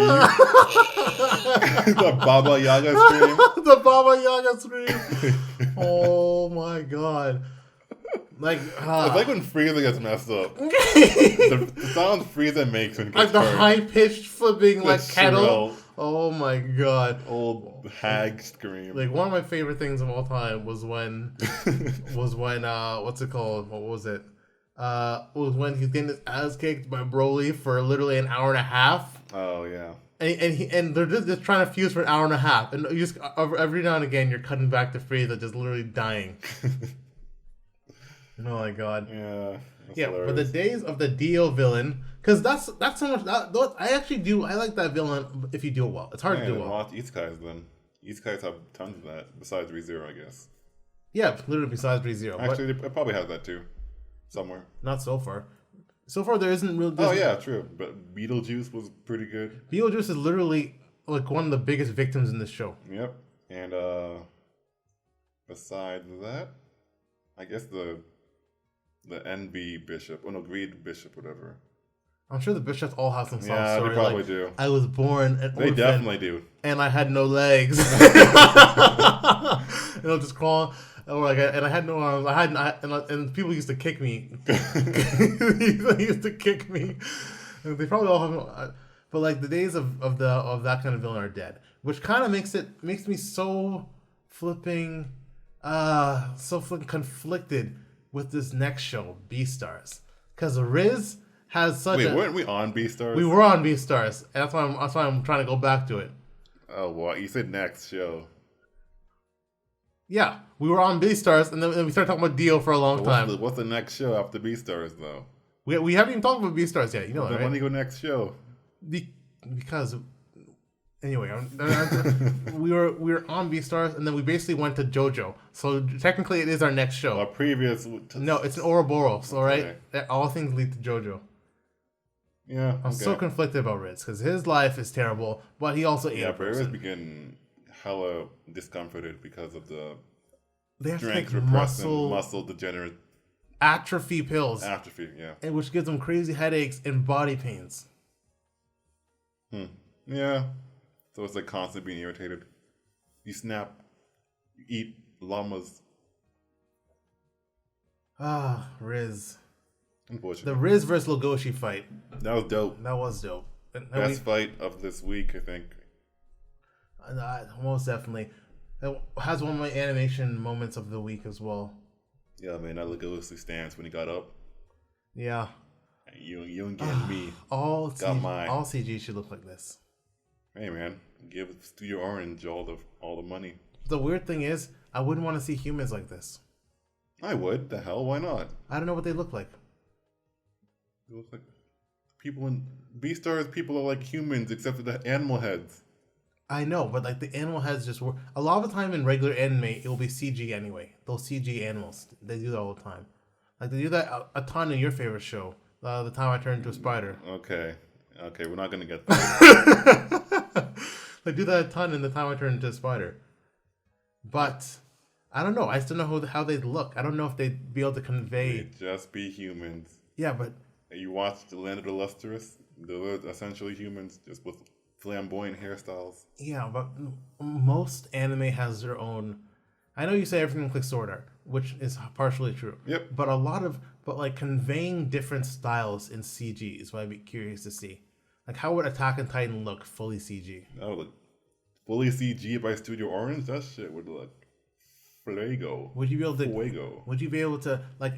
The Baba Yaga scream. The Baba Yaga scream. Oh my god. Like, it's like when Frieza gets messed up. the sound Frieza makes when he gets like the hurt. high-pitched flipping like kettle. Shrill. Oh my god. Old hag scream. Like one of my favorite things of all time was when what's it called? What was it? Was when he's getting his ass kicked by Broly for literally an hour and a half. Oh yeah. And they're just trying to fuse for an hour and a half, and you just every now and again you're cutting back to Frieza just literally dying. Oh my god. Yeah. Yeah, hilarious. but the days of the Dio villain, because that's so much. I actually do. I like that villain if you do it well. It's hard to do well. Watch Isekais then. Isekais have tons of that besides ReZero, I guess. Yeah, literally besides ReZero. Actually, they probably have that too, somewhere. Not so far. So far, there isn't really. Oh yeah, true. But Beetlejuice was pretty good. Beetlejuice is literally like one of the biggest victims in this show. Yep. And besides that, I guess the Envy Bishop, Greed Bishop, whatever. I'm sure the bishops all have some soft story. Yeah, they probably do. I was born an orphan. They definitely do. And I had no legs. And I'll just crawl. Or like, and I had no arms. And people used to kick me. They used to kick me. They probably all have. But like the days of that kind of villain are dead, which kind of makes me so flipping conflicted with this next show, Beastars, because Riz has such. Wait, weren't we on Beastars? We were on Beastars, and that's why I'm trying to go back to it. Oh, well, you said next show. Yeah, we were on Beastars, and then we started talking about Dio for a long time. What's the next show after Beastars, though? We haven't even talked about Beastars yet. You know that, right? When do you go next show? Because anyway, we were on Beastars, and then we basically went to JoJo. So technically, it is our next show. Our previous. No, it's an Ouroboros. All right, all things lead to JoJo. Yeah, I'm so conflicted about Riz because his life is terrible, but he also ate a person. Riz began hella discomforted because of the they have to strength take repressant, muscle degenerate atrophy pills, yeah. and which gives them crazy headaches and body pains. Yeah. So it's like constantly being irritated. You snap, you eat llamas. Riz. Unfortunately. The Riz versus Legoshi fight. That was dope. That was dope. Best fight of this week, I think. Most definitely. It has one of my animation moments of the week as well. Yeah, man, that Legoshi stance when he got up. Yeah. You ain't getting me. All mine. All CG should look like this. Hey, man, give Studio Orange all the money. The weird thing is, I wouldn't want to see humans like this. I would. The hell? Why not? I don't know what they look like. It looks like people in Beastars. People are like humans, except for the animal heads. I know, but like the animal heads just work. A lot of the time in regular anime, it will be CG anyway. Those CG animals, they do that all the time. Like they do that a ton in your favorite show, The Time I Turned into a Spider. Okay, we're not gonna get that. They do that a ton in The Time I Turned into a Spider. But I don't know. I still know how they'd look. I don't know if they'd be able to convey. They'd just be humans. Yeah, but you watch The Land of the Lustrous. They're essentially humans, just with flamboyant hairstyles. Yeah, but most anime has their own. I know you say everything looks like sword art, which is partially true. Yep. But like conveying different styles in CG is what I'd be curious to see. Like, how would Attack on Titan look fully CG? Oh, look, fully CG by Studio Orange. That shit would look fuego. Would you be able to? Fuego. Would you be able to like?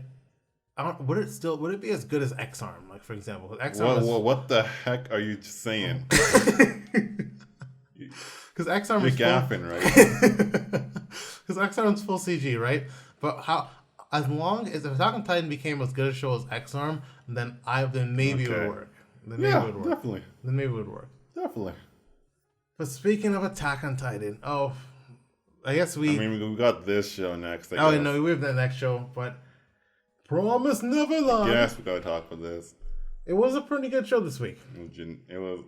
Would it be as good as X-Arm? Like, for example, X-Arm. What the heck are you saying? Because X-Arm You're is gaffing, right? Because X-Arm's full CG, right? But as long as Attack on Titan became as good a show as X-Arm, then maybe it would work. Definitely. Then maybe it would work. Definitely. But speaking of Attack on Titan, I guess we got this show next. No, we have the next show, but Promised Neverland. Yes, we gotta talk about this. It was a pretty good show this week. It was,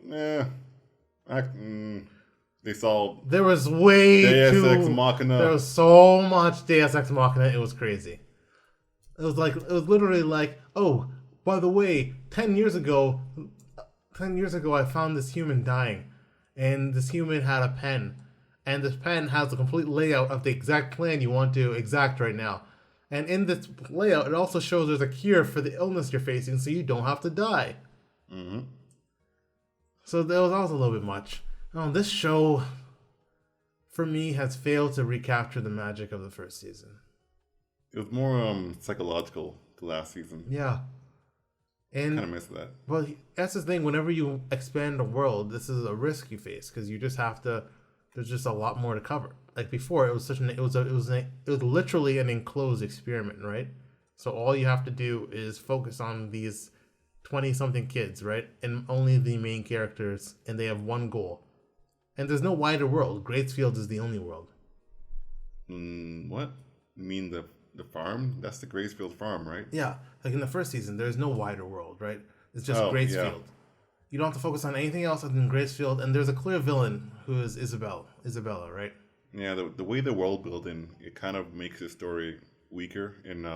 they saw. There was way Deus Ex Machina. There was so much Deus Ex Machina. It was crazy. It was literally like, oh, by the way, 10 years ago, I found this human dying, and this human had a pen, and this pen has the complete layout of the exact plan you want to exact right now. And in this layout, it also shows there's a cure for the illness you're facing, so you don't have to die. Mm-hmm. So that was a little bit much. This show, for me, has failed to recapture the magic of the first season. It was more psychological the last season. Yeah. And kind of missed that. Well, that's the thing. Whenever you expand a world, this is a risk you face because you just have to. There's just a lot more to cover. Like before, it was literally an enclosed experiment, right? So all you have to do is focus on these 20-something kids, right? And only the main characters, and they have one goal. And there's no wider world. Gracefield is the only world. What? You mean the farm? That's the Gracefield farm, right? Yeah. Like in the first season, there's no wider world, right? It's just Gracefield. Yeah. You don't have to focus on anything else other than Gracefield, and there's a clear villain who is Isabella, right? Yeah, the way the world building, it kind of makes the story weaker in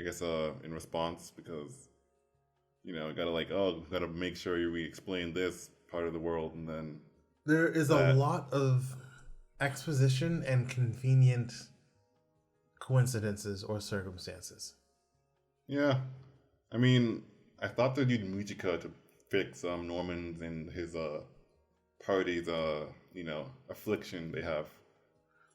in response, because gotta make sure we explain this part of the world, and then there is a lot of exposition and convenient coincidences or circumstances. Yeah, I mean, I thought they'd use Mujika to fix Norman's and his party's affliction they have.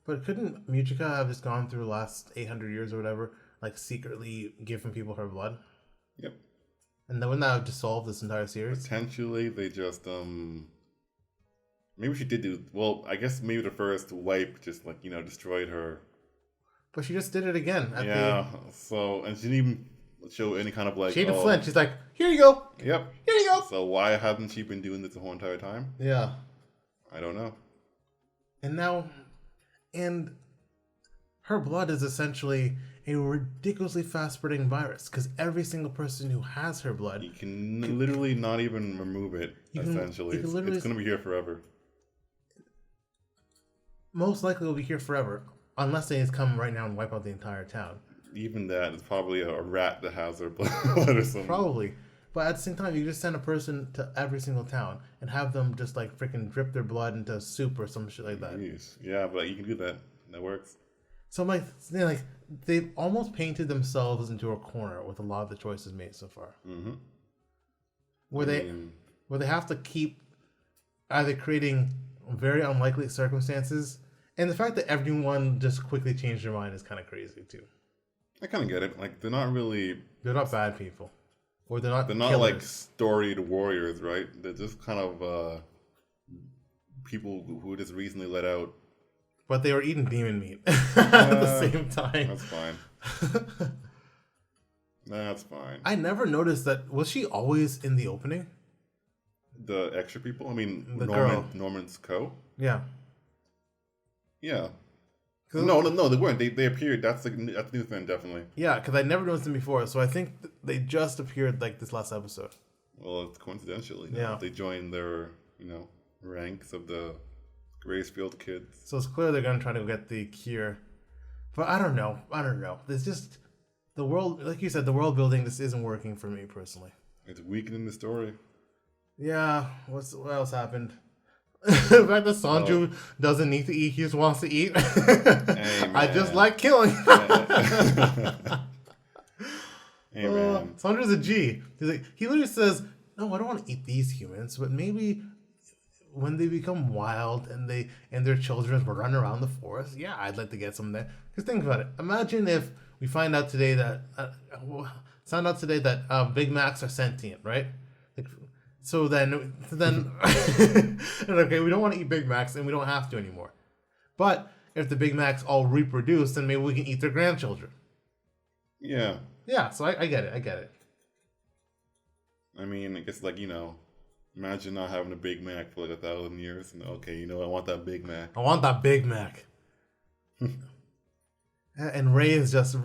But couldn't Mujika have just gone through the last 800 years or whatever, like secretly giving people her blood? Yep. And then wouldn't that have dissolved this entire series? Potentially, they just maybe she did do well. I guess maybe the first wipe just destroyed her. But she just did it again. So and she didn't even show any kind of she didn't flinch. She's like, here you go. Yep. Here you go. So why hasn't she been doing this the whole entire time? Yeah. I don't know. And her blood is essentially a ridiculously fast-spreading virus because every single person who has her blood... You can literally not even remove it, essentially. It's going to be here forever. Most likely will be here forever. unless they just come right now and wipe out the entire town. Even that is probably a rat that has their blood or something. Probably. But at the same time, you just send a person to every single town and have them just like freaking drip their blood into soup or some shit like that. Jeez. Yeah, but you can do that. That works. So I'm like, they've almost painted themselves into a corner with a lot of the choices made so far. Mm-hmm. Where they have to keep either creating very unlikely circumstances, and the fact that everyone just quickly changed their mind is kind of crazy too. I kind of get it. Like they're not bad people, or they're not killers. Like storied warriors, right? They're just kind of people who were just recently let out. But they were eating demon meat at the same time. That's fine. That's fine. I never noticed that. Was she always in the opening? The extra people? I mean, Norman's co? Yeah. Yeah. No, they weren't. They appeared. That's a new thing, definitely. Yeah, because I never noticed them before, so I think they just appeared like this last episode. Well, it's coincidentally. Yeah. They joined their, ranks of the Gracefield kids. So it's clear they're going to try to get the cure. But I don't know. There's just... The world... Like you said, the world building, this isn't working for me, personally. It's weakening the story. Yeah. What else happened? The fact that Sanju doesn't need to eat, he just wants to eat. Hey, I just like killing. Hey, man. Sanju's a G. He literally says, no, I don't want to eat these humans, but maybe when they become wild and their children will run around the forest, yeah, I'd like to get some there. Because think about it. Imagine if we find out today that Big Macs are sentient, right? So then, okay, we don't want to eat Big Macs and we don't have to anymore. But if the Big Macs all reproduce, then maybe we can eat their grandchildren. Yeah. Yeah, so I get it. I mean, I guess imagine not having a Big Mac for 1,000 years. And okay, I want that Big Mac. I want that Big Mac. And Ray is just...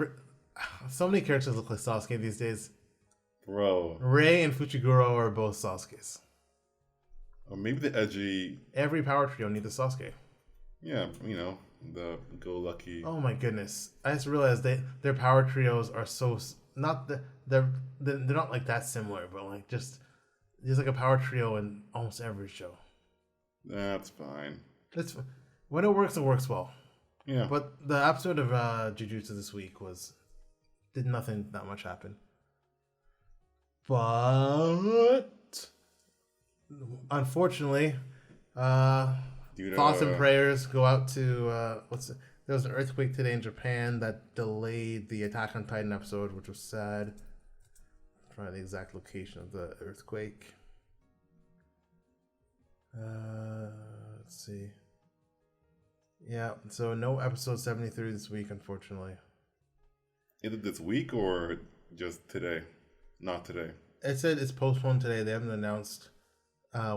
So many characters look like Sasuke these days. Bro. Ray and Fuchiguro are both Sasuke's. Or maybe the edgy... Every power trio needs a Sasuke. Yeah, the go-lucky... Oh my goodness. I just realized their power trios are so... They're not like that similar, but like just... There's like a power trio in almost every show. That's fine. When it works well. Yeah. But the episode of Jujutsu this week did nothing that much happen. But unfortunately, thoughts and prayers go out to there was an earthquake today in Japan that delayed the Attack on Titan episode, which was sad. I'm trying the exact location of the earthquake. Let's see. Yeah, so no episode 73 this week, unfortunately. Either this week or just today? Not today. It said it's postponed today. They haven't announced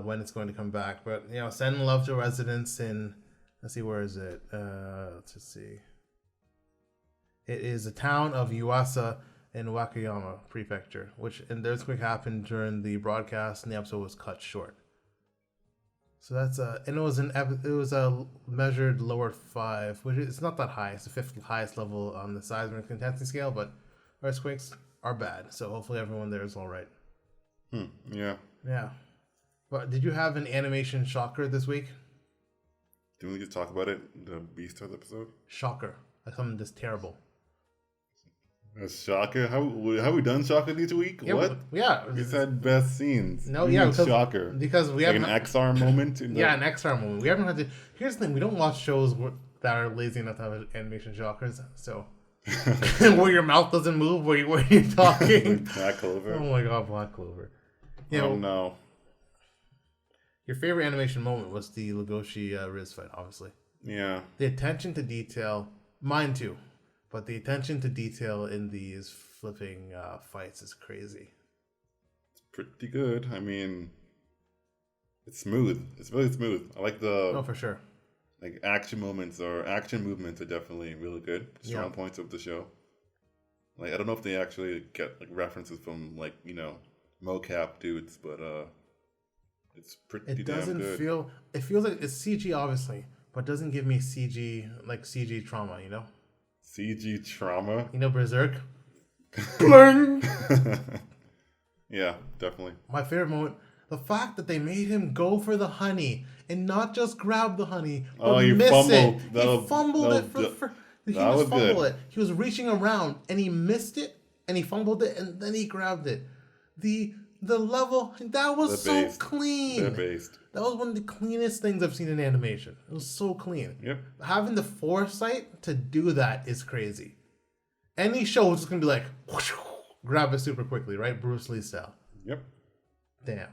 when it's going to come back. But, sending love to residents in... Let's see, where is it? Let's just see. It is the town of Yuasa in Wakayama Prefecture, and the earthquake happened during the broadcast, and the episode was cut short. So that's and it was a measured lower 5, which is not that high. It's the 5th highest level on the seismic intensity scale, but earthquakes are bad. So hopefully everyone there is all right. Yeah. Yeah. But did you have an animation shocker this week? Didn't we just talk about it? The Beastars episode? Shocker. Like something just terrible. A shocker? How we done shocker this week? Yeah, what? Yeah. We said best scenes. No, yeah. Shocker. Because we like haven't... an XR moment? an XR moment. We haven't had to... Here's the thing. We don't watch shows that are lazy enough to have animation shockers. So... where your mouth doesn't move, where you're talking. Black Clover. Oh my god, Black Clover. No. Your favorite animation moment was the Legoshi Riz fight, obviously. Yeah. The attention to detail, mine too, but the attention to detail in these flipping fights is crazy. It's pretty good. I mean, it's smooth. It's really smooth. I like the... Oh, for sure. Like action movements are definitely really good. Strong points of the show. Like I don't know if they actually get like references from like mocap dudes, but it's pretty damn good. It feels like it's CG obviously, but doesn't give me CG trauma. CG trauma. Berserk. Yeah, definitely. My favorite moment, the fact that they made him go for the honey and not just grab the honey, but miss it. He fumbled it it. He was reaching around and he missed it and he fumbled it and then he grabbed it. The level, that was so clean. They're based. That was one of the cleanest things I've seen in animation. It was so clean. Yep. Having the foresight to do that is crazy. Any show is just going to be like, whoosh, grab it super quickly, right? Bruce Lee style. Yep. Damn.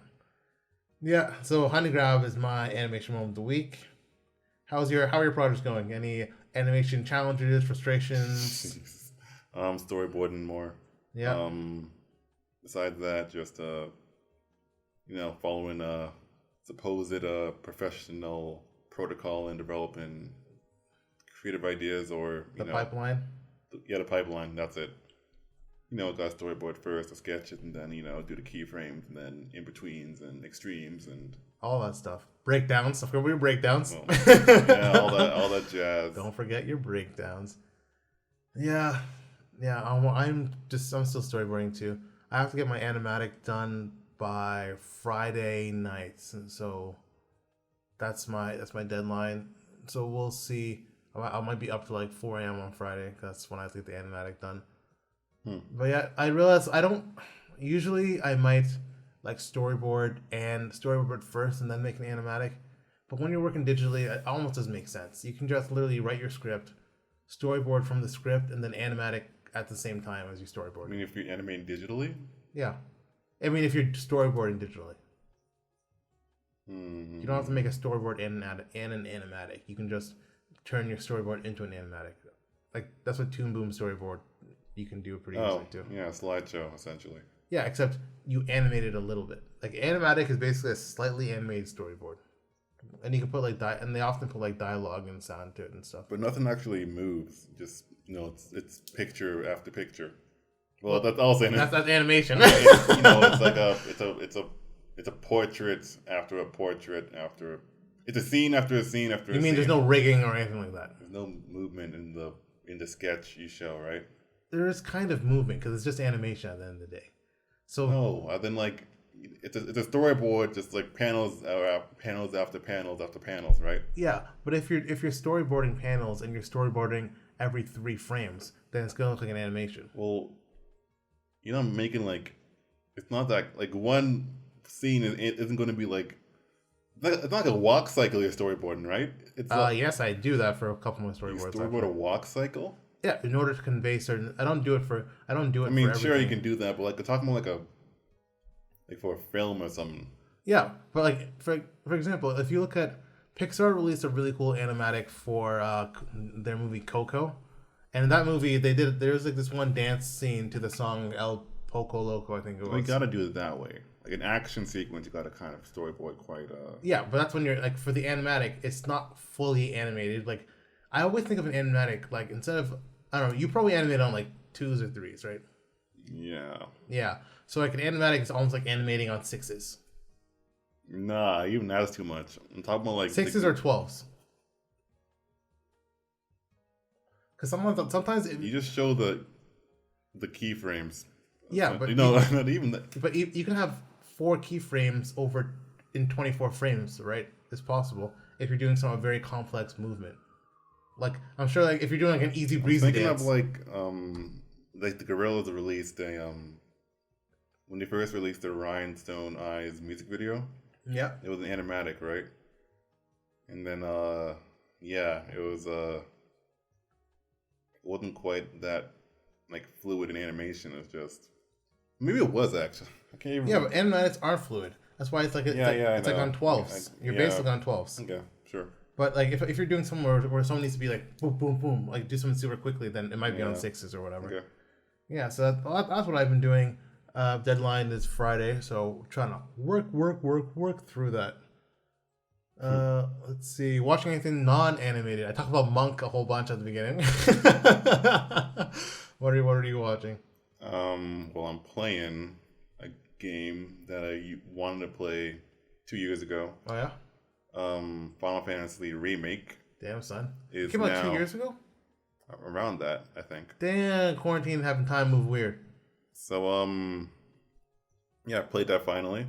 Yeah, so Honey Grab is my animation moment of the week. How are your projects going? Any animation challenges, frustrations? Storyboarding more. Yeah. Besides that, just following supposed professional protocol in developing creative ideas or the pipeline. The pipeline. That's it. Got a storyboard first, a sketch it, and then do the keyframes, and then in betweens and extremes and all that stuff. Breakdowns. Don't forget your breakdowns. Yeah, all that jazz. Don't forget your breakdowns. Yeah. I'm still storyboarding too. I have to get my animatic done by Friday nights, and so that's my deadline. So we'll see. I might be up to like 4 a.m. on Friday. That's when I have to get the animatic done. But yeah, I realized I might like storyboard first and then make an animatic. But when you're working digitally, it almost doesn't make sense. You can just literally write your script, storyboard from the script, and then animatic at the same time as you storyboard. I mean, if you're animating digitally? Yeah. I mean, if you're storyboarding digitally. Mm-hmm. You don't have to make a storyboard and an animatic. You can just turn your storyboard into an animatic. Like, that's what Toon Boom storyboard you can do pretty easily too. Yeah, slideshow, essentially. Yeah, except you animate it a little bit. Like, animatic is basically a slightly animated storyboard. And you can put and they often put like dialogue and sound to it and stuff. But nothing actually moves. Just it's picture after picture. Well, that's all saying. That's animation. It's like it's a portrait after a portrait after. It's a scene after a scene after. You mean there's no rigging or anything like that? There's no movement in the sketch you show, right? There is kind of movement because it's just animation at the end of the day. So no, then like it's a storyboard, just like panels after panels after panels, right? Yeah, but if you're storyboarding panels and you're storyboarding every 3 frames, then it's gonna look like an animation. Well, making it's not that like one scene isn't going to be like it's not like a walk cycle you're storyboarding, right? Yes, I do that for a couple more storyboards. You storyboard a walk cycle? Yeah, in order to convey certain. I don't do it for. I mean, sure you can do that, but like we're talking about for a film or something. Yeah, but like for example, if you look at Pixar released a really cool animatic for their movie Coco, and in that movie there's like this one dance scene to the song El Poco Loco, I think it was. We gotta do it that way. Like an action sequence, you gotta kind of storyboard quite. Yeah, but that's when you're like for the animatic, it's not fully animated. Like I always think of an animatic like instead of I don't know, you probably animate on like 2s or 3s, right? Yeah. Yeah. So like an animatic is almost like animating on 6s. Nah, even that's too much. I'm talking about like 6s or 12s. Because sometimes you just show the keyframes. Yeah, but not even that. But you can have 4 keyframes over in 24 frames, right? It's possible if you're doing some very complex movement. Like I'm sure, like if you're doing like an easy breezy dance. I'm thinking of like the Gorillaz released when they first released the Rhinestone Eyes music video. Yeah, it was an animatic, right? And then it wasn't quite that like fluid in animation. It was just maybe it was actually. I can't even. Yeah, but animatics are fluid. That's why it's like it's like on 12s. You're basically on 12s. Okay, sure. But like if you're doing somewhere where someone needs to be like boom boom boom, like do something super quickly, then it might be on 6s or whatever. Okay. Yeah, so that's what I've been doing. Deadline is Friday, so trying to work through that. Let's see. Watching anything non-animated? I talked about Monk a whole bunch at the beginning. What are you watching? Well, I'm playing a game that I wanted to play 2 years ago. Oh yeah. Final Fantasy Remake. Damn, son. is It came out now 2 years ago? around that, I think. Damn, quarantine having time move weird. So, yeah, I played that finally.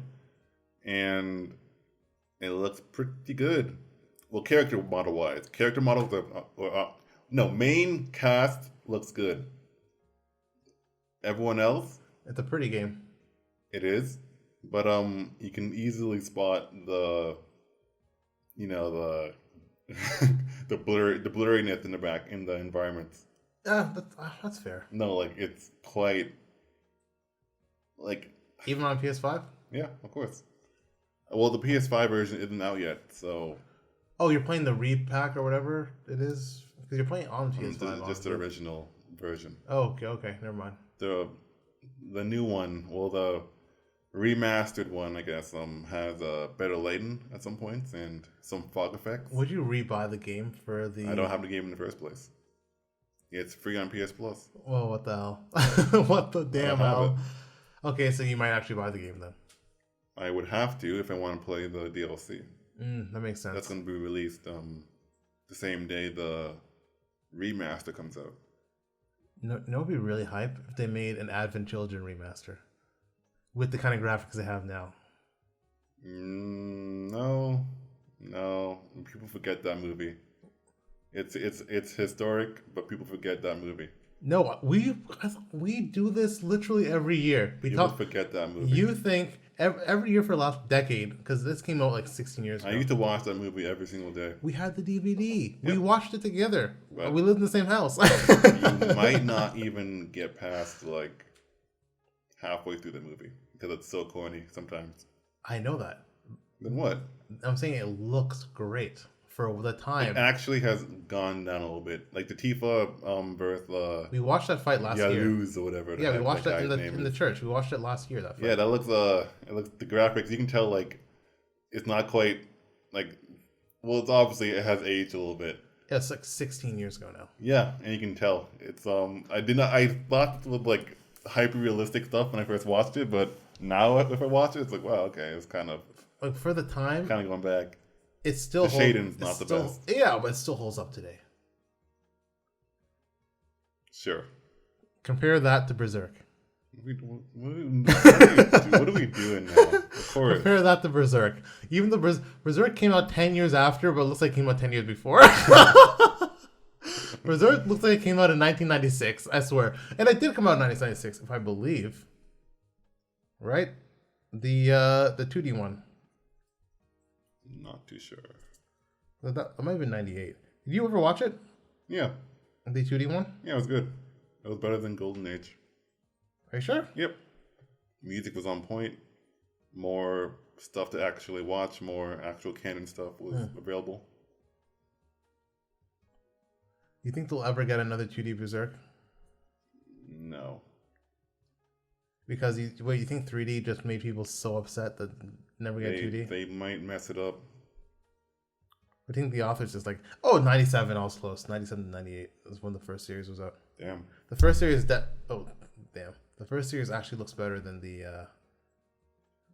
And it looks pretty good. Well, character model-wise. Character models no, main cast looks good. Everyone else, It's a pretty game. it is. But you can easily spot the the the blurriness in the back in the environments. That's fair. No, like it's quite like Even on PS5? yeah, of course. Well, the PS5 version isn't out yet, so Oh, you're playing the repack or whatever it is? Because you're playing on PS5. just the original version. Oh, okay, never mind. The new one, well, the remastered one, I guess, has better lighting at some points and some fog effects. Would you rebuy the game for the... I don't have the game in the first place. It's free on PS Plus. Oh, what the hell? What the damn hell? Okay, so you might actually buy the game then. I would have to if I want to play the DLC. That makes sense. That's going to be released the same day the remaster comes out. No, it'd be really hype if they made an Advent Children remaster with the kind of graphics they have now. No, people forget that movie. It's historic, but people forget that movie. No, we do this literally every year. People forget that movie. You think every year for the last decade, because this came out like 16 years ago. I used to watch that movie every single day. We had the DVD. Yep. We watched it together. But we lived in the same house. You might not even get past like halfway through the movie because it's so corny sometimes. I know that. Then what? I'm saying it looks great for the time. It actually has gone down a little bit. Like the Tifa birth. We watched that fight last year. Yaluz or whatever. Yeah, we watched that in the church. We watched it last year. That fight. Yeah, that looks. It looks the graphics. You can tell like it's not quite like. Well, it's obviously it has aged a little bit. Yeah, it's like 16 years ago now. Yeah, and you can tell it's. I thought it looked like hyper realistic stuff when I first watched it, but now if I watch it, it's like wow, okay, it's kind of like for the time, kind of going back. It's still the shading's not the best. Yeah, but it still holds up today. Sure. Compare that to Berserk. What are we doing now? Of course. Compare that to Berserk. Even the Berserk came out 10 years after, but it looks like it came out 10 years before. Berserk looks like it came out in 1996, I swear. And it did come out in 1996, if I believe. Right? The 2D one. Not too sure. That might have been 98. Did you ever watch it? Yeah. The 2D one? Yeah, it was good. It was better than Golden Age. Are you sure? Yep. Music was on point. More stuff to actually watch. More actual canon stuff was available. You think they'll ever get another 2D Berserk? No. Because you think 3D just made people so upset that never get 2D? They might mess it up. I think the author's just like, oh, 97, I was close. 97 to 98 was when the first series was out. Damn. The first series The first series actually looks better than the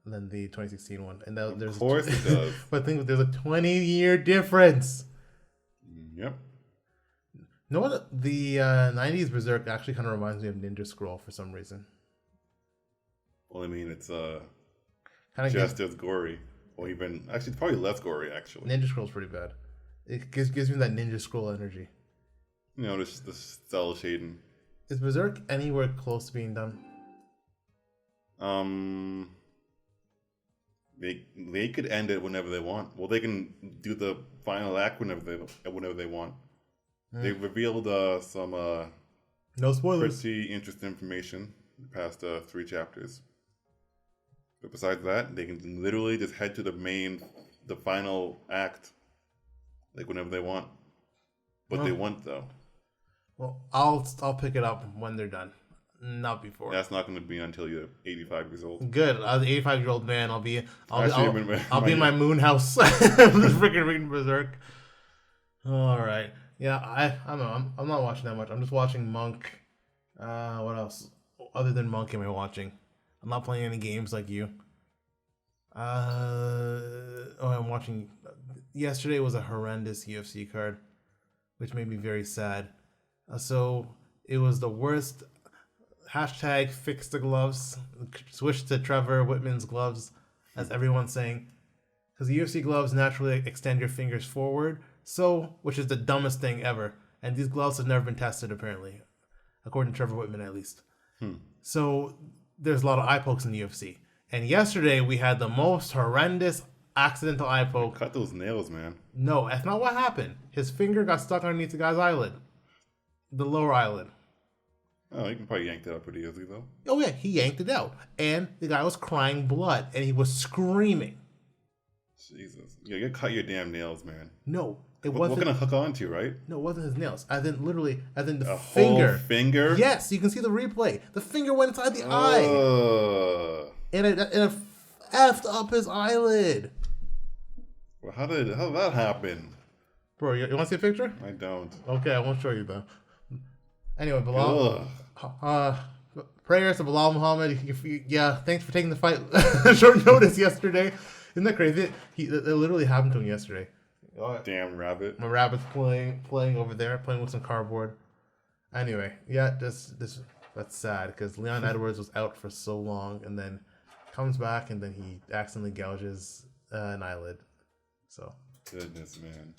2016 one. And of course it does. But I think there's a 20-year difference. Yep. You know what? The 90s Berserk actually kind of reminds me of Ninja Scroll for some reason. Well, I mean, it's kind just as gory. Well, even actually, it's probably less gory. Actually, Ninja Scroll's pretty bad. It gives me that Ninja Scroll energy. You know, just the cell shading. Is Berserk anywhere close to being done? They could end it whenever they want. Well, they can do the final act whenever they want. They revealed some no spoilers. pretty interesting information the past 3 chapters. But besides that, they can literally just head to the final act, like whenever they want. What they want, though. Well, I'll pick it up when they're done, not before. That's not going to be until you're 85 years old. Good. As an 85-year-old man, I'll be Actually, in my moon house, freaking reading Berserk. All right. Yeah, I don't know. I'm not watching that much. I'm just watching Monk. What else? Other than Monk, am I watching? I'm not playing any games like you. I'm watching. Yesterday was a horrendous UFC card. which made me very sad. So it was the worst. Hashtag fix the gloves. Switch to Trevor Whitman's gloves, as everyone's saying. Because the UFC gloves naturally extend your fingers forward, which is the dumbest thing ever. And these gloves have never been tested, apparently, according to Trevor Whitman, at least. So there's a lot of eye pokes in the UFC. And yesterday we had the most horrendous accidental eye poke. Cut those nails, man. No, that's not what happened. His finger got stuck underneath the guy's eyelid, the lower eyelid. Oh, you can probably yank that out pretty easily, though. Oh yeah, he yanked it out, and the guy was crying blood, and he was screaming. Jesus, you cut your damn nails, man. No, it What wasn't. can I hook onto, right? No, it wasn't his nails. As in the A finger. whole finger? Yes, you can see the replay. The finger went inside the eye, and it effed up his eyelid. Well, how did that happen? Bro, you want to see a picture? I don't. Okay, I won't show you though. Anyway, Bilal. Prayers to Bilal Muhammad. Yeah, thanks for taking the fight short notice yesterday. Isn't that crazy? It literally happened to him yesterday. Damn rabbit. My rabbit's playing over there, playing with some cardboard. Anyway, yeah, that's sad because Leon Edwards was out for so long, and then comes back, and then he accidentally gouges an eyelid. So. Goodness, man.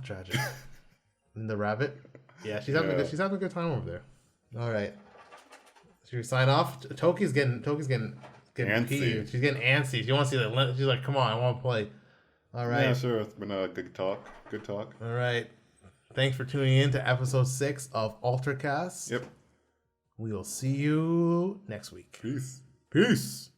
Tragic. And the rabbit. Yeah, she's having a good time over there. All right. Should we sign off? Toki's getting antsy. peeved. She's getting antsy. She wants to see that. She's like, "Come on, I want to play." All right. Yeah, sure. It's been a good talk. Good talk. All right. Thanks for tuning in to episode 6 of Altercast. Yep. We'll see you next week. Peace. Peace.